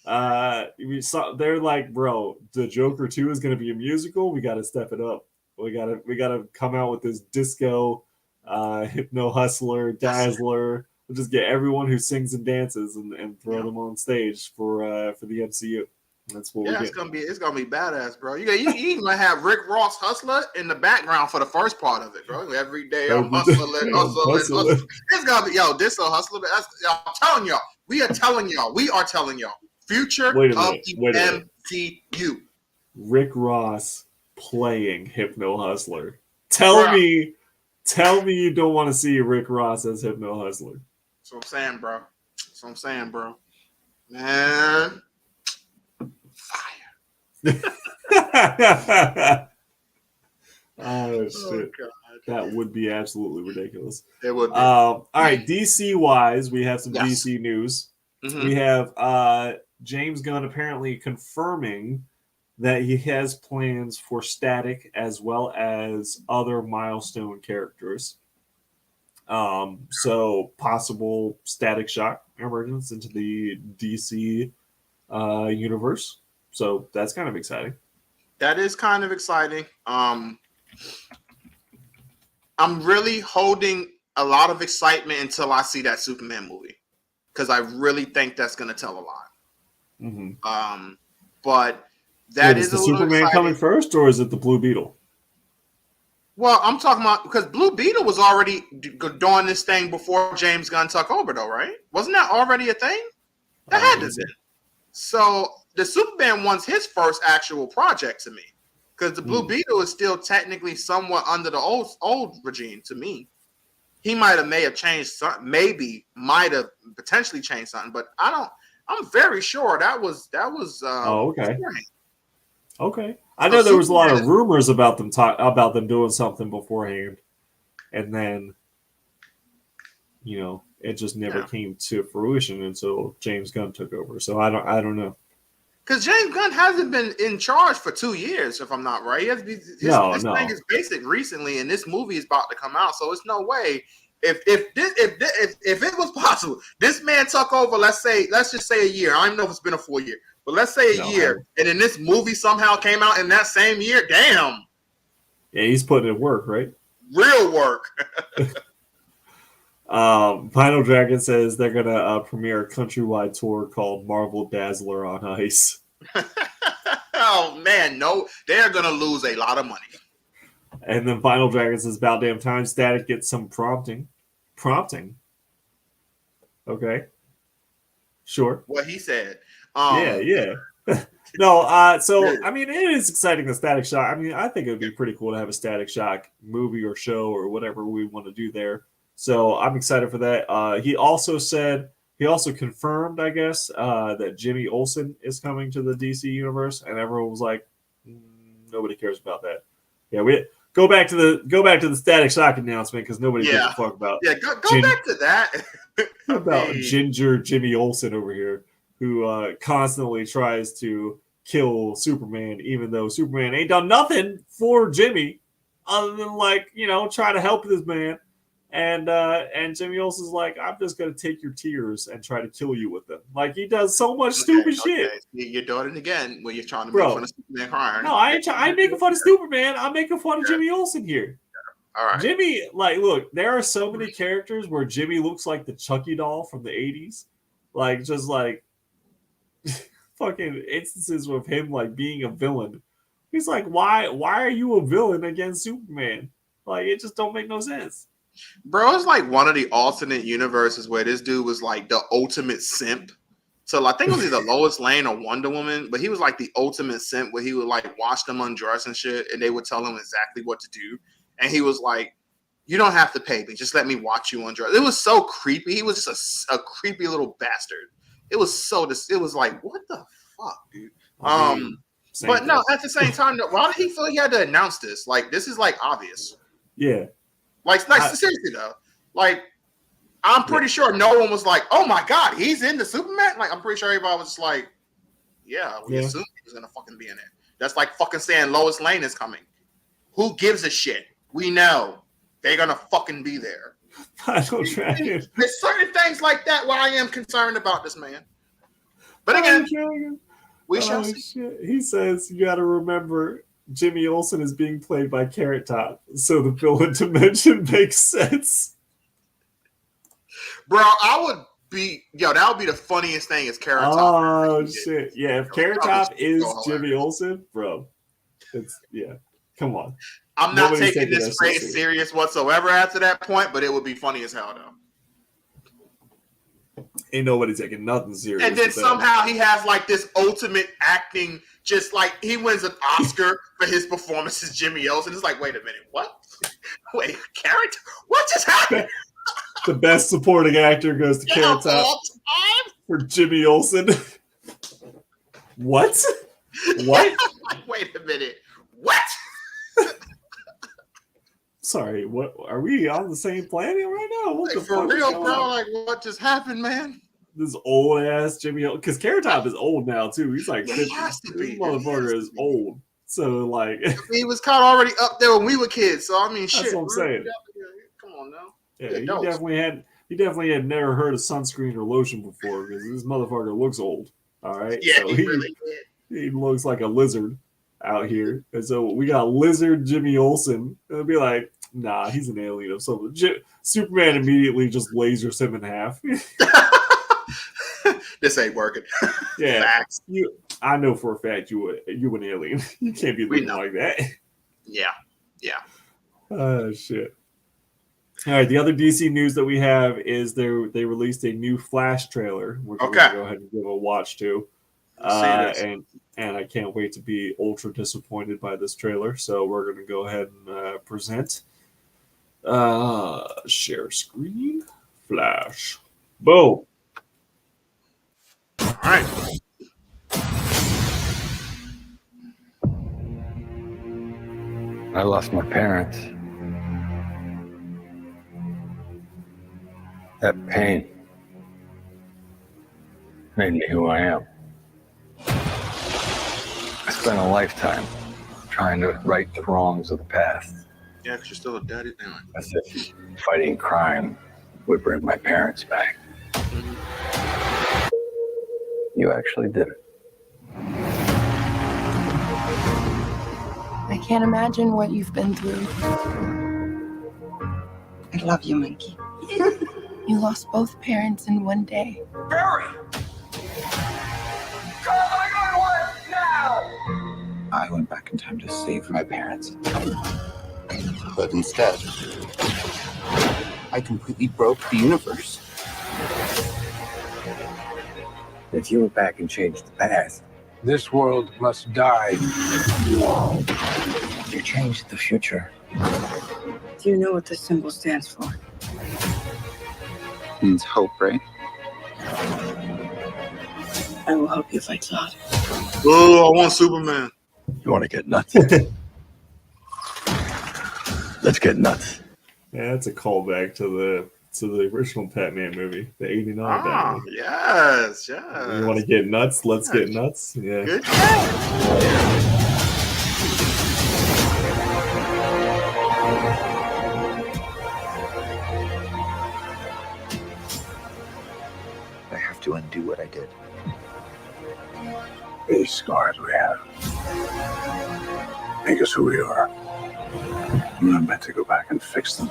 S1: They're like, bro, the Joker 2 is going to be a musical. We got to step it up. We got to come out with this disco Hypno Hustler, Dazzler. We'll just get everyone who sings and dances and throw them on stage for the MCU. That's what we're getting.
S2: It's gonna be badass, bro. You even might have Rick Ross Hustler in the background for the first part of it, bro. Every day I'm hustling. It's gonna be this a hustler. I'm telling y'all. We are telling y'all. Future of the MCU.
S1: Rick Ross playing Hypno Hustler. Tell me you don't want to see Rick Ross as Hypno Hustler.
S2: That's what I'm saying, bro. Man. Fire.
S1: Oh, shit. God. That would be absolutely ridiculous.
S2: It would be.
S1: All right, DC-wise, we have some DC news.
S2: Mm-hmm.
S1: We have James Gunn apparently confirming that he has plans for Static as well as other Milestone characters. So possible Static Shock emergence into the DC universe. So that's kind of exciting.
S2: That is kind of exciting. I'm really holding a lot of excitement until I see that Superman movie, because I really think that's going to tell a lot.
S1: Mm-hmm.
S2: But that is
S1: the Superman coming first, or is it the Blue Beetle?
S2: Well, I'm talking about because Blue Beetle was already doing this thing before James Gunn took over, though, right? Wasn't that already a thing? That had to be. So the Superman one's his first actual project to me, because the Blue Beetle is still technically somewhat under the old regime to me. He may have changed something, might have potentially changed something, but I'm very sure that was
S1: okay. Okay. I know there was a lot of rumors about them doing something beforehand, and then it just never came to fruition until James Gunn took over. So I don't know.
S2: Because James Gunn hasn't been in charge for 2 years, if I'm not right. His thing is basic recently, and this movie is about to come out, so it's no way. If it was possible, this man took over. Let's just say a year. I don't even know if it's been a full year, but let's say a year, and then this movie somehow came out in that same year. Damn.
S1: Yeah, he's putting in work, right?
S2: Real work.
S1: Final Dragon says they're gonna premiere a countrywide tour called Marvel Dazzler on Ice.
S2: Oh man, no, they're gonna lose a lot of money.
S1: And then Final Dragon says about damn time Static gets some prompting. Okay. Sure.
S2: What he said.
S1: Yeah. No, so I mean, it is exciting. The Static Shock. I mean, I think it would be pretty cool to have a Static Shock movie or show or whatever we want to do there. So I'm excited for that. He also confirmed, I guess, that Jimmy Olsen is coming to the DC universe, and everyone was like, nobody cares about that. Yeah, we go back to the Static Shock announcement because nobody gives a fuck about.
S2: Yeah, go back to that.
S1: About Ginger Jimmy Olsen over here, who constantly tries to kill Superman, even though Superman ain't done nothing for Jimmy other than try to help this man. And Jimmy Olsen's like, I'm just gonna take your tears and try to kill you with them. Like, he does so much stupid shit.
S2: You're doing it again when you're trying to make fun of Superman crying.
S1: No, I ain't making fun of Superman. I'm making fun of Jimmy Olsen here.
S2: All right.
S1: Jimmy, look, there are so many characters where Jimmy looks like the Chucky doll from the 80s. Fucking instances with him being a villain. He's like, why are you a villain against Superman? Like, it just don't make no sense.
S2: Bro, it's like one of the alternate universes where this dude was like the ultimate simp. So I think it was either Lois Lane or Wonder Woman, but he was like the ultimate simp where he would watch them undress and shit, and they would tell him exactly what to do. And he was like, you don't have to pay me. Just let me watch you undress. It was so creepy. He was just a creepy little bastard. It was like, what the fuck, dude? But no, at the same time, why did he feel he had to announce this? Like, this is obvious.
S1: Yeah.
S2: Seriously though. I'm pretty sure no one was like, oh my God, he's in the Superman? I'm pretty sure everybody was just like, yeah, we assume he's gonna fucking be in it. That's like fucking saying Lois Lane is coming. Who gives a shit? We know they're gonna fucking be there.
S1: There's
S2: certain things like that where I am concerned about this man. But again, we shall see.
S1: Shit. He says you gotta remember Jimmy Olsen is being played by Carrot Top, so the villain dimension makes sense.
S2: Bro, that would be the funniest thing is Carrot Top.
S1: Oh shit. Yeah, if Carrot Top is Jimmy Olsen, bro. Come on.
S2: I'm not taking this phrase serious whatsoever after that point, but it would be funny as hell though.
S1: Ain't nobody taking nothing serious.
S2: And then somehow he has this ultimate acting, just he wins an Oscar for his performance as Jimmy Olsen. It's like, wait a minute, what? Wait, Carrot? What just happened?
S1: The best supporting actor goes to Carrot Top for Jimmy Olsen. What? What?
S2: Wait a minute. What?
S1: Sorry, what are we on the same planet right now? What the
S2: for
S1: fuck
S2: real, bro? What just happened, man?
S1: This old ass Jimmy, because Carrot Top is old now too. He's 50.
S2: He has to be.
S1: This motherfucker is old. So
S2: he was kind of already up there when we were kids. So I mean, shit.
S1: That's what I'm saying.
S2: Come on now.
S1: Yeah, he definitely had never heard of sunscreen or lotion before because this motherfucker looks old. All right.
S2: Yeah,
S1: so
S2: he really did.
S1: He looks like a lizard out here. And so we got lizard Jimmy Olsen. It'll be like, nah, he's an alien of some. Superman immediately just lasers him in half.
S2: This ain't working.
S1: Yeah, facts. I know for a fact you an alien. You can't be living like that.
S2: Yeah.
S1: Oh shit. All right, the other DC news that we have is they released a new Flash trailer. We're going to go ahead and give a watch to. And I can't wait to be ultra disappointed by this trailer. So we're going to go ahead and present. Share screen. Flash. Boom.
S2: All right.
S3: I lost my parents. That pain made me who I am. I spent a lifetime trying to right the wrongs of the past.
S2: Yeah, because you're still a daddy now.
S3: As if fighting crime would bring my parents back. Mm-hmm. You actually did it.
S4: I can't imagine what you've been through.
S5: I love you, Mikey.
S4: You lost both parents in one day.
S6: Barry! Call 911 now!
S5: I went back in time to save my parents. But instead, I completely broke the universe.
S3: If you went back and changed the past, This world must die. You changed the future.
S7: Do you know what this symbol stands for?
S5: Means hope, right?
S7: I will help you fight Zod.
S2: Oh, I want Superman.
S3: You want to get nuts? Let's get nuts.
S1: Yeah, that's a callback to the original Batman movie, the '89 Batman.
S2: Yes.
S1: You want to get nuts? Let's get nuts. Yeah.
S2: Good job.
S5: I have to undo what I did.
S3: These scars we have make us who we are. I'm not meant to go back and fix them.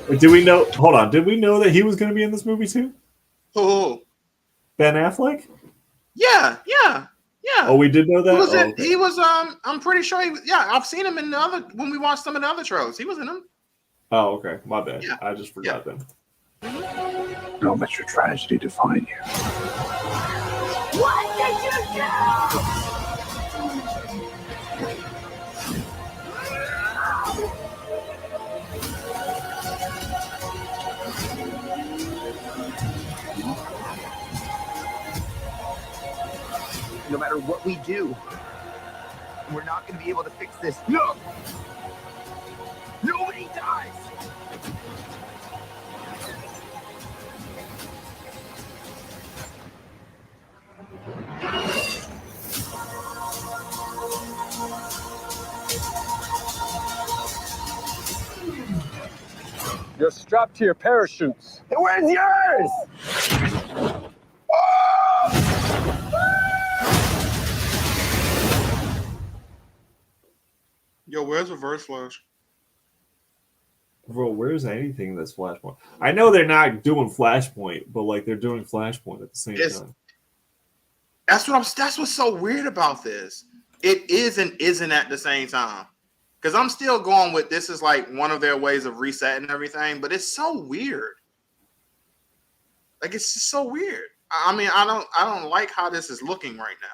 S1: Wait, did we know? Hold on. Did we know that he was going to be in this movie too?
S2: Oh,
S1: Ben Affleck?
S2: yeah.
S1: Oh, we did know that.
S2: He was I'm pretty sure he was. Yeah, I've seen him in the other when we watched some of the other trailers. He was in them.
S1: Oh, okay. My bad.
S2: Yeah.
S1: I just forgot then.
S3: Don't let your tragedy define you.
S6: What did you do?
S5: No matter what we do, we're not going to be able to fix this. No! Nobody dies!
S3: You're strapped to your parachutes.
S5: Where's yours?
S2: Yo, where's Reverse Flash?
S1: Bro, where's anything that's Flashpoint? I know they're not doing Flashpoint, but like they're doing Flashpoint at the same time.
S2: That's what's so weird about this. It is and isn't at the same time. Because I'm still going with this is like one of their ways of resetting everything, but it's so weird. Like it's just so weird. I mean, I don't like how this is looking right now.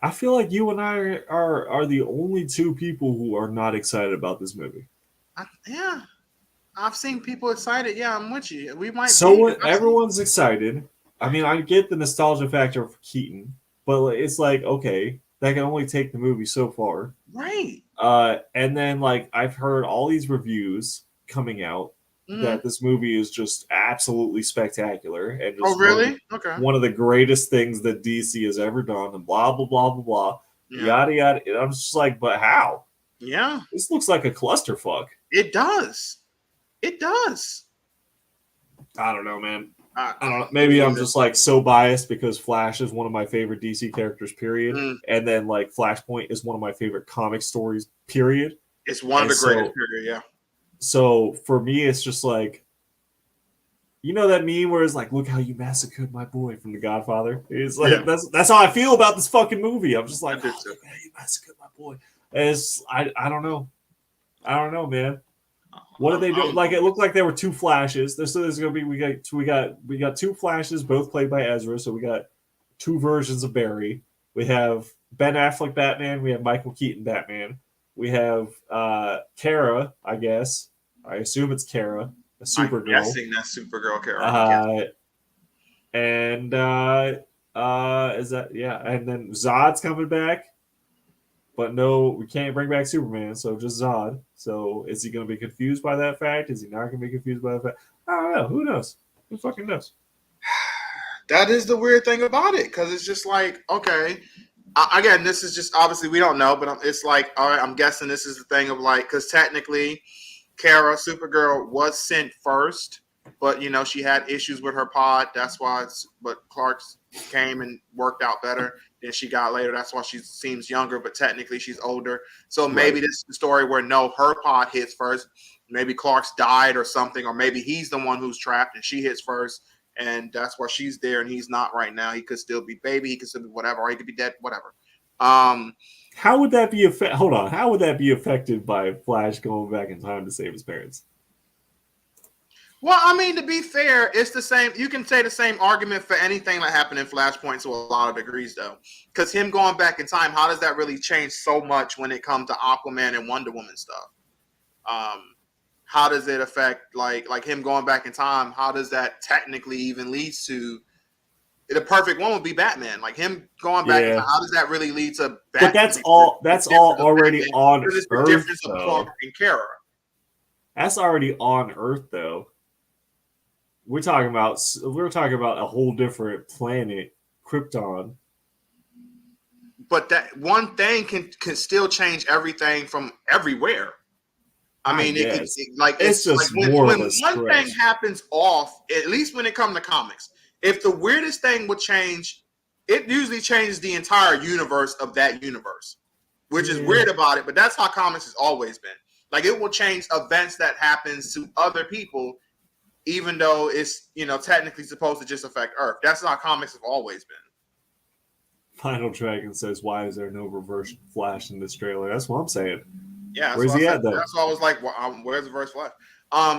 S1: I feel like you and I are the only two people who are not excited about this movie.
S2: Yeah, I've seen people excited. Yeah, I'm with you. We might.
S1: Everyone's excited. I mean, I get the nostalgia factor for Keaton, but it's like, okay, that can only take the movie so far,
S2: right?
S1: And then like I've heard all these reviews coming out that this movie is just absolutely spectacular and just
S2: really?
S1: One of the greatest things that DC has ever done, and blah blah blah blah blah, yada yada. And I'm just like, but how?
S2: Yeah,
S1: this looks like a clusterfuck.
S2: It does. It does.
S1: I don't know, man. I don't know. Maybe I'm just like so biased because Flash is one of my favorite DC characters, period. And then like Flashpoint is one of my favorite comic stories, period.
S2: It's one of the greatest, period, yeah.
S1: So for me, it's just like, you know that meme where it's like, look how you massacred my boy from The Godfather? It's like that's how I feel about this fucking movie. I'm just like, look how you massacred my boy. And it's I don't know. I don't know, man. What do they do? Like it looked like there were two Flashes. There's gonna be we got two Flashes, both played by Ezra. So we got two versions of Barry. We have Ben Affleck Batman. We have Michael Keaton Batman. We have Kara, I guess. I assume it's Kara, a Supergirl.
S2: I'm guessing that's Supergirl Kara.
S1: And is that and then Zod's coming back. But no, we can't bring back Superman, so just Zod. So is he going to be confused by that fact? Is he not going to be confused by that fact? I don't know. Who knows? Who fucking knows?
S2: That is the weird thing about it, because it's just like, okay, again, this is just obviously we don't know, but it's like, all right, I'm guessing this is the thing of like, because technically, Kara, Supergirl, was sent first, but you know she had issues with her pod. That's why. But Clark's came and worked out better than she got later. That's why she seems younger, but technically she's older. So maybe this is the story where no, her pod hits first. Maybe Clark's died or something, or maybe he's the one who's trapped and she hits first, and that's why she's there and he's not right now. He could still be baby, he could still be whatever, or he could be dead, whatever.
S1: How would that be hold on? How would that be affected by Flash going back in time to save his parents?
S2: Well, I mean, to be fair, it's the same. You can say the same argument for anything that happened in Flashpoint to a lot of degrees, though. Because him going back in time, how does that really change so much when it comes to Aquaman and Wonder Woman stuff? How does it affect like him going back in time? How does that technically even lead to the perfect one would be Batman? Like him going back in time, how does that really lead to Batman?
S1: But that's all already on
S2: Earth. The
S1: Earth,
S2: difference of Clark and Kara.
S1: That's already on Earth, though. We're talking about a whole different planet, Krypton.
S2: But that one thing can still change everything from everywhere. I mean, it's
S1: just
S2: like
S1: more
S2: when
S1: of a
S2: one thing happens off, at least when it comes to comics, if the weirdest thing would change, it usually changes the entire universe of that universe, which is weird about it. But that's how comics has always been. Like it will change events that happens to other people, even though it's technically supposed to just affect Earth. That's how comics have always been.
S1: Final Dragon says, "Why is there no Reverse Flash in this trailer?" That's what I'm saying.
S2: Yeah,
S1: where's he at though?
S2: That's why I was like, "Where's the Reverse Flash?"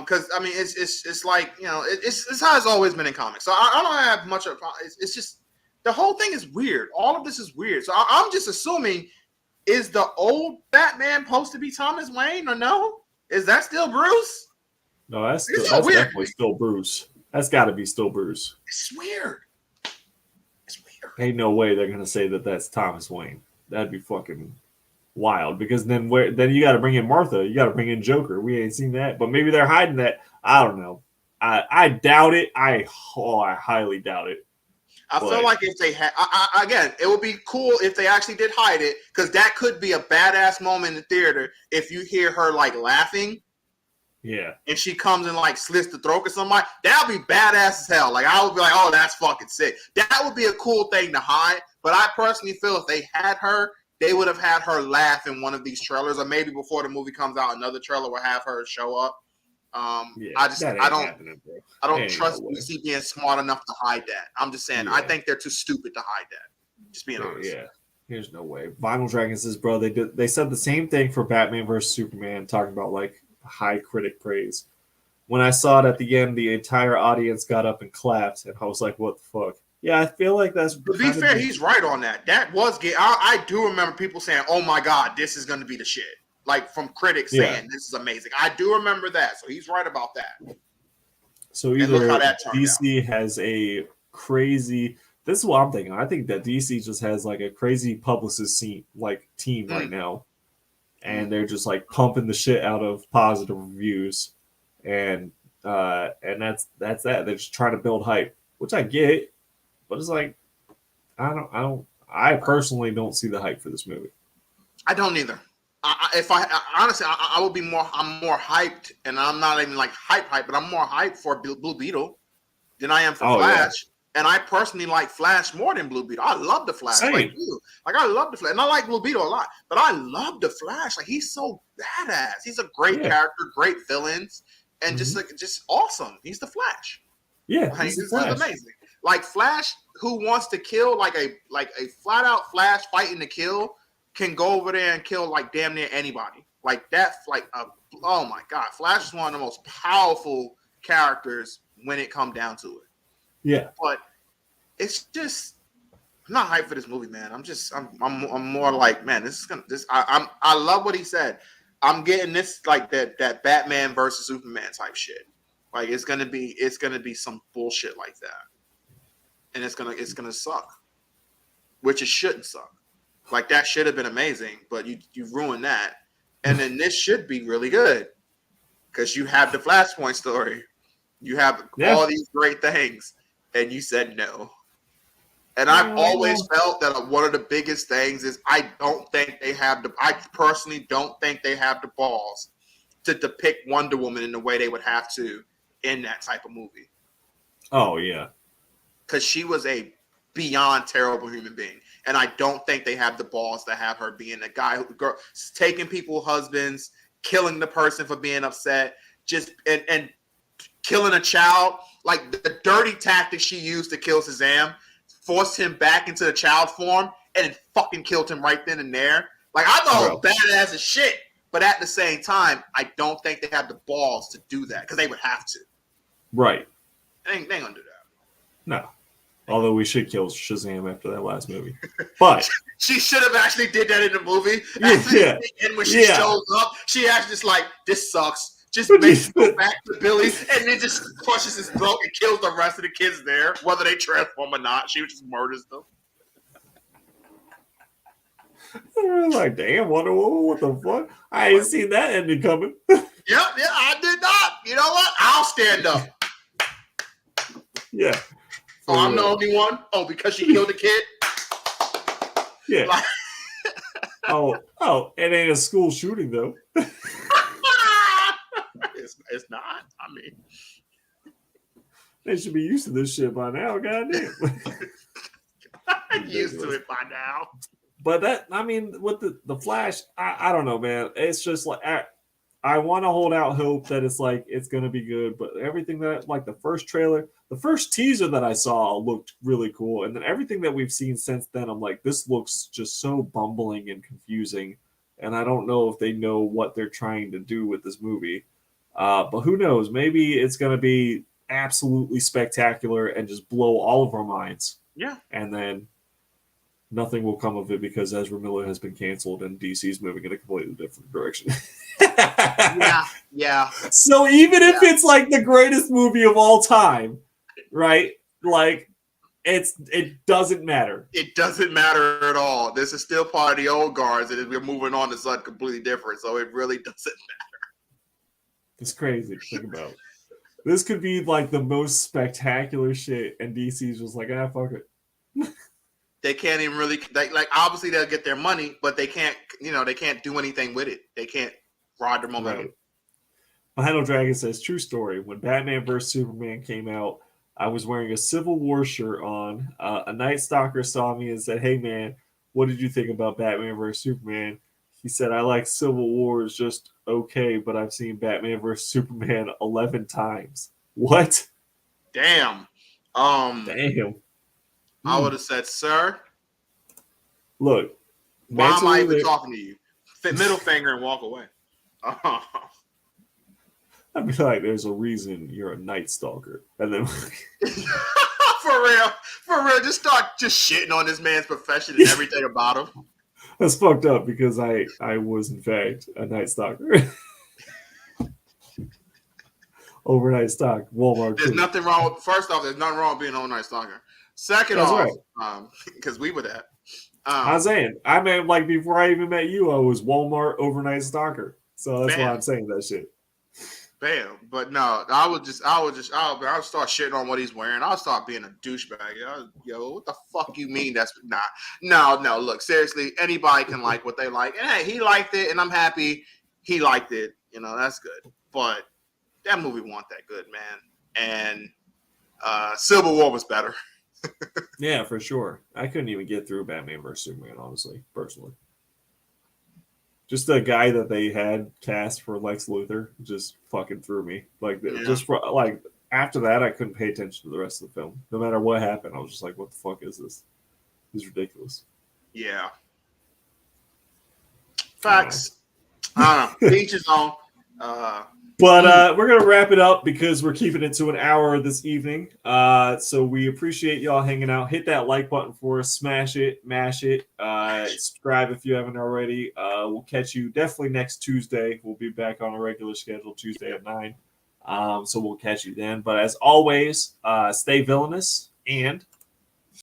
S2: Because I mean, it's like it's how it's always been in comics. So I don't have much of. It's just the whole thing is weird. All of this is weird. So I'm just assuming, is the old Batman supposed to be Thomas Wayne or no? Is that still Bruce?
S1: No, that's definitely still Bruce. That's got to be still Bruce.
S2: It's weird. It's weird.
S1: Ain't no way they're gonna say that that's Thomas Wayne. That'd be fucking wild. Because then you got to bring in Martha. You got to bring in Joker. We ain't seen that, but maybe they're hiding that. I don't know. I doubt it. I highly doubt it.
S2: I feel like if they had, again, it would be cool if they actually did hide it, because that could be a badass moment in the theater if you hear her like laughing.
S1: Yeah.
S2: And she comes and like slits the throat of somebody. That would be badass as hell. Like I would be like, oh, that's fucking sick. That would be a cool thing to hide. But I personally feel if they had her, they would have had her laugh in one of these trailers, or maybe before the movie comes out, another trailer will have her show up. I don't trust DC being smart enough to hide that. I'm just saying, I think they're too stupid to hide that. Just being honest.
S1: Yeah. There's no way. Vinyl Dragon says, bro, they said the same thing for Batman versus Superman, talking about like high critic praise. When I saw it at the end, the entire audience got up and clapped, and I was like, what the fuck? Yeah, I feel like that's...
S2: To be fair, he's right on that. That was... I do remember people saying, oh my God, this is going to be the shit. Like, from critics saying, this is amazing. I do remember that, so he's right about that.
S1: So either DC has a crazy... This is what I'm thinking. I think that DC just has like a crazy publicist team right now. And they're just like pumping the shit out of positive reviews. And that's that. They're just trying to build hype, which I get, but it's like I personally don't see the hype for this movie.
S2: I don't either. Honestly, I would be more. I'm more hyped, and I'm not even like hype, but I'm more hyped for Blue Beetle than I am for Flash. Yeah. And I personally like Flash more than Blue Beetle. I love the Flash. Like you. Like I love the Flash. And I like Blue Beetle a lot. But I love the Flash. Like he's so badass. He's a great character, great villains, and just awesome. He's the Flash.
S1: Yeah.
S2: Like, he's amazing. Like Flash, who wants to kill like a flat out Flash fighting to kill, can go over there and kill like damn near anybody. Like that's like oh my God. Flash is one of the most powerful characters when it comes down to it.
S1: Yeah,
S2: but it's just I'm not hyped for this movie, man. I'm more like, man, I love what he said. I'm getting this like that Batman versus Superman type shit. Like it's gonna be some bullshit like that, and it's gonna suck, which it shouldn't suck. Like that should have been amazing, but you ruined that, and then this should be really good because you have the Flashpoint story, you have all these great things. And you said no. And I've always felt that one of the biggest things is I personally don't think they have the balls to depict Wonder Woman in the way they would have to in that type of movie.
S1: Oh, yeah.
S2: Because she was a beyond terrible human being. And I don't think they have the balls to have her being a guy girl taking people's husbands, killing the person for being upset, and killing a child. Like the dirty tactic she used to kill Shazam, forced him back into the child form, and then fucking killed him right then and there. Like I thought it was badass as shit, but at the same time, I don't think they have the balls to do that because they would have to.
S1: Right.
S2: They ain't gonna do that.
S1: No. Although we should kill Shazam after that last movie. But
S2: she should have actually did that in the movie.
S1: Yeah.
S2: And when she shows up, she actually just like, this sucks. Just makes it go back to Billy and then just crushes his throat and kills the rest of the kids there, whether they transform or not. She just murders them.
S1: Like, damn, what the fuck? I ain't seen that ending coming.
S2: Yeah, I did not. You know what? I'll stand up.
S1: Yeah.
S2: Oh, I'm the only one? Oh, because she killed a kid?
S1: Yeah.
S2: Like,
S1: oh, it ain't a school shooting though.
S2: it's not. I mean,
S1: they should be used to this shit by now. Goddamn.
S2: I'm used to it by now.
S1: But that, I mean, with the Flash, I don't know, man. It's just like I want to hold out hope that it's like it's gonna be good. But everything that, like, the first trailer, the first teaser that I saw looked really cool, and then everything that we've seen since then, I'm like, this looks just so bumbling and confusing, and I don't know if they know what they're trying to do with this movie. But who knows? Maybe it's gonna be absolutely spectacular and just blow all of our minds.
S2: Yeah,
S1: and then nothing will come of it because Ezra Miller has been canceled and DC's moving in a completely different direction.
S2: yeah.
S1: So even if it's like the greatest movie of all time, right? Like, it doesn't matter.
S2: It doesn't matter at all. This is still part of the old guards, and we're moving on to something completely different. So it really doesn't matter.
S1: It's crazy to think about. This could be like the most spectacular shit, and DC's just like, fuck it.
S2: They can't even really like. Obviously, they'll get their money, but they can't. They can't do anything with it. They can't ride their momentum.
S1: Right. Mahano Dragon says, true story. When Batman vs Superman came out, I was wearing a Civil War shirt on. A Night Stalker saw me and said, "Hey man, what did you think about Batman vs Superman?" He said, "I like Civil War is just okay, but I've seen Batman vs Superman 11 times." What?
S2: Damn.
S1: Damn.
S2: I would have said, "Sir,
S1: look,
S2: why am I even talking to you?" Middle finger and walk away.
S1: I'd be like, "There's a reason you're a Night Stalker," and then
S2: for real, just start shitting on this man's profession and everything about him.
S1: That's fucked up because I was in fact a Night Stalker. Overnight stock, Walmart.
S2: There's nothing wrong. First off, there's nothing wrong with being an overnight stalker. Second off, because we were that.
S1: I was saying, I mean, like before I even met you, I was Walmart overnight stalker. So that's why I'm saying that shit.
S2: Bam. But no, I would start shitting on what he's wearing. I'll start being a douchebag. Yo, what the fuck you mean? That's not. No. Look, seriously, anybody can like what they like. And hey, he liked it, and I'm happy he liked it. That's good. But that movie wasn't that good, man. And Civil War was better.
S1: Yeah, for sure. I couldn't even get through Batman vs Superman, honestly, personally. Just the guy that they had cast for Lex Luthor just fucking threw me. Like, just for, like, after that, I couldn't pay attention to the rest of the film. No matter what happened, I was just like, "What the fuck is this? This is ridiculous."
S2: Yeah. Facts. I don't know. Each his own.
S1: But we're going to wrap it up because we're keeping it to an hour this evening. So we appreciate y'all hanging out. Hit that like button for us. Smash it. Mash it. Subscribe if you haven't already. We'll catch you definitely next Tuesday. We'll be back on a regular schedule Tuesday at 9. So we'll catch you then. But as always, stay villainous and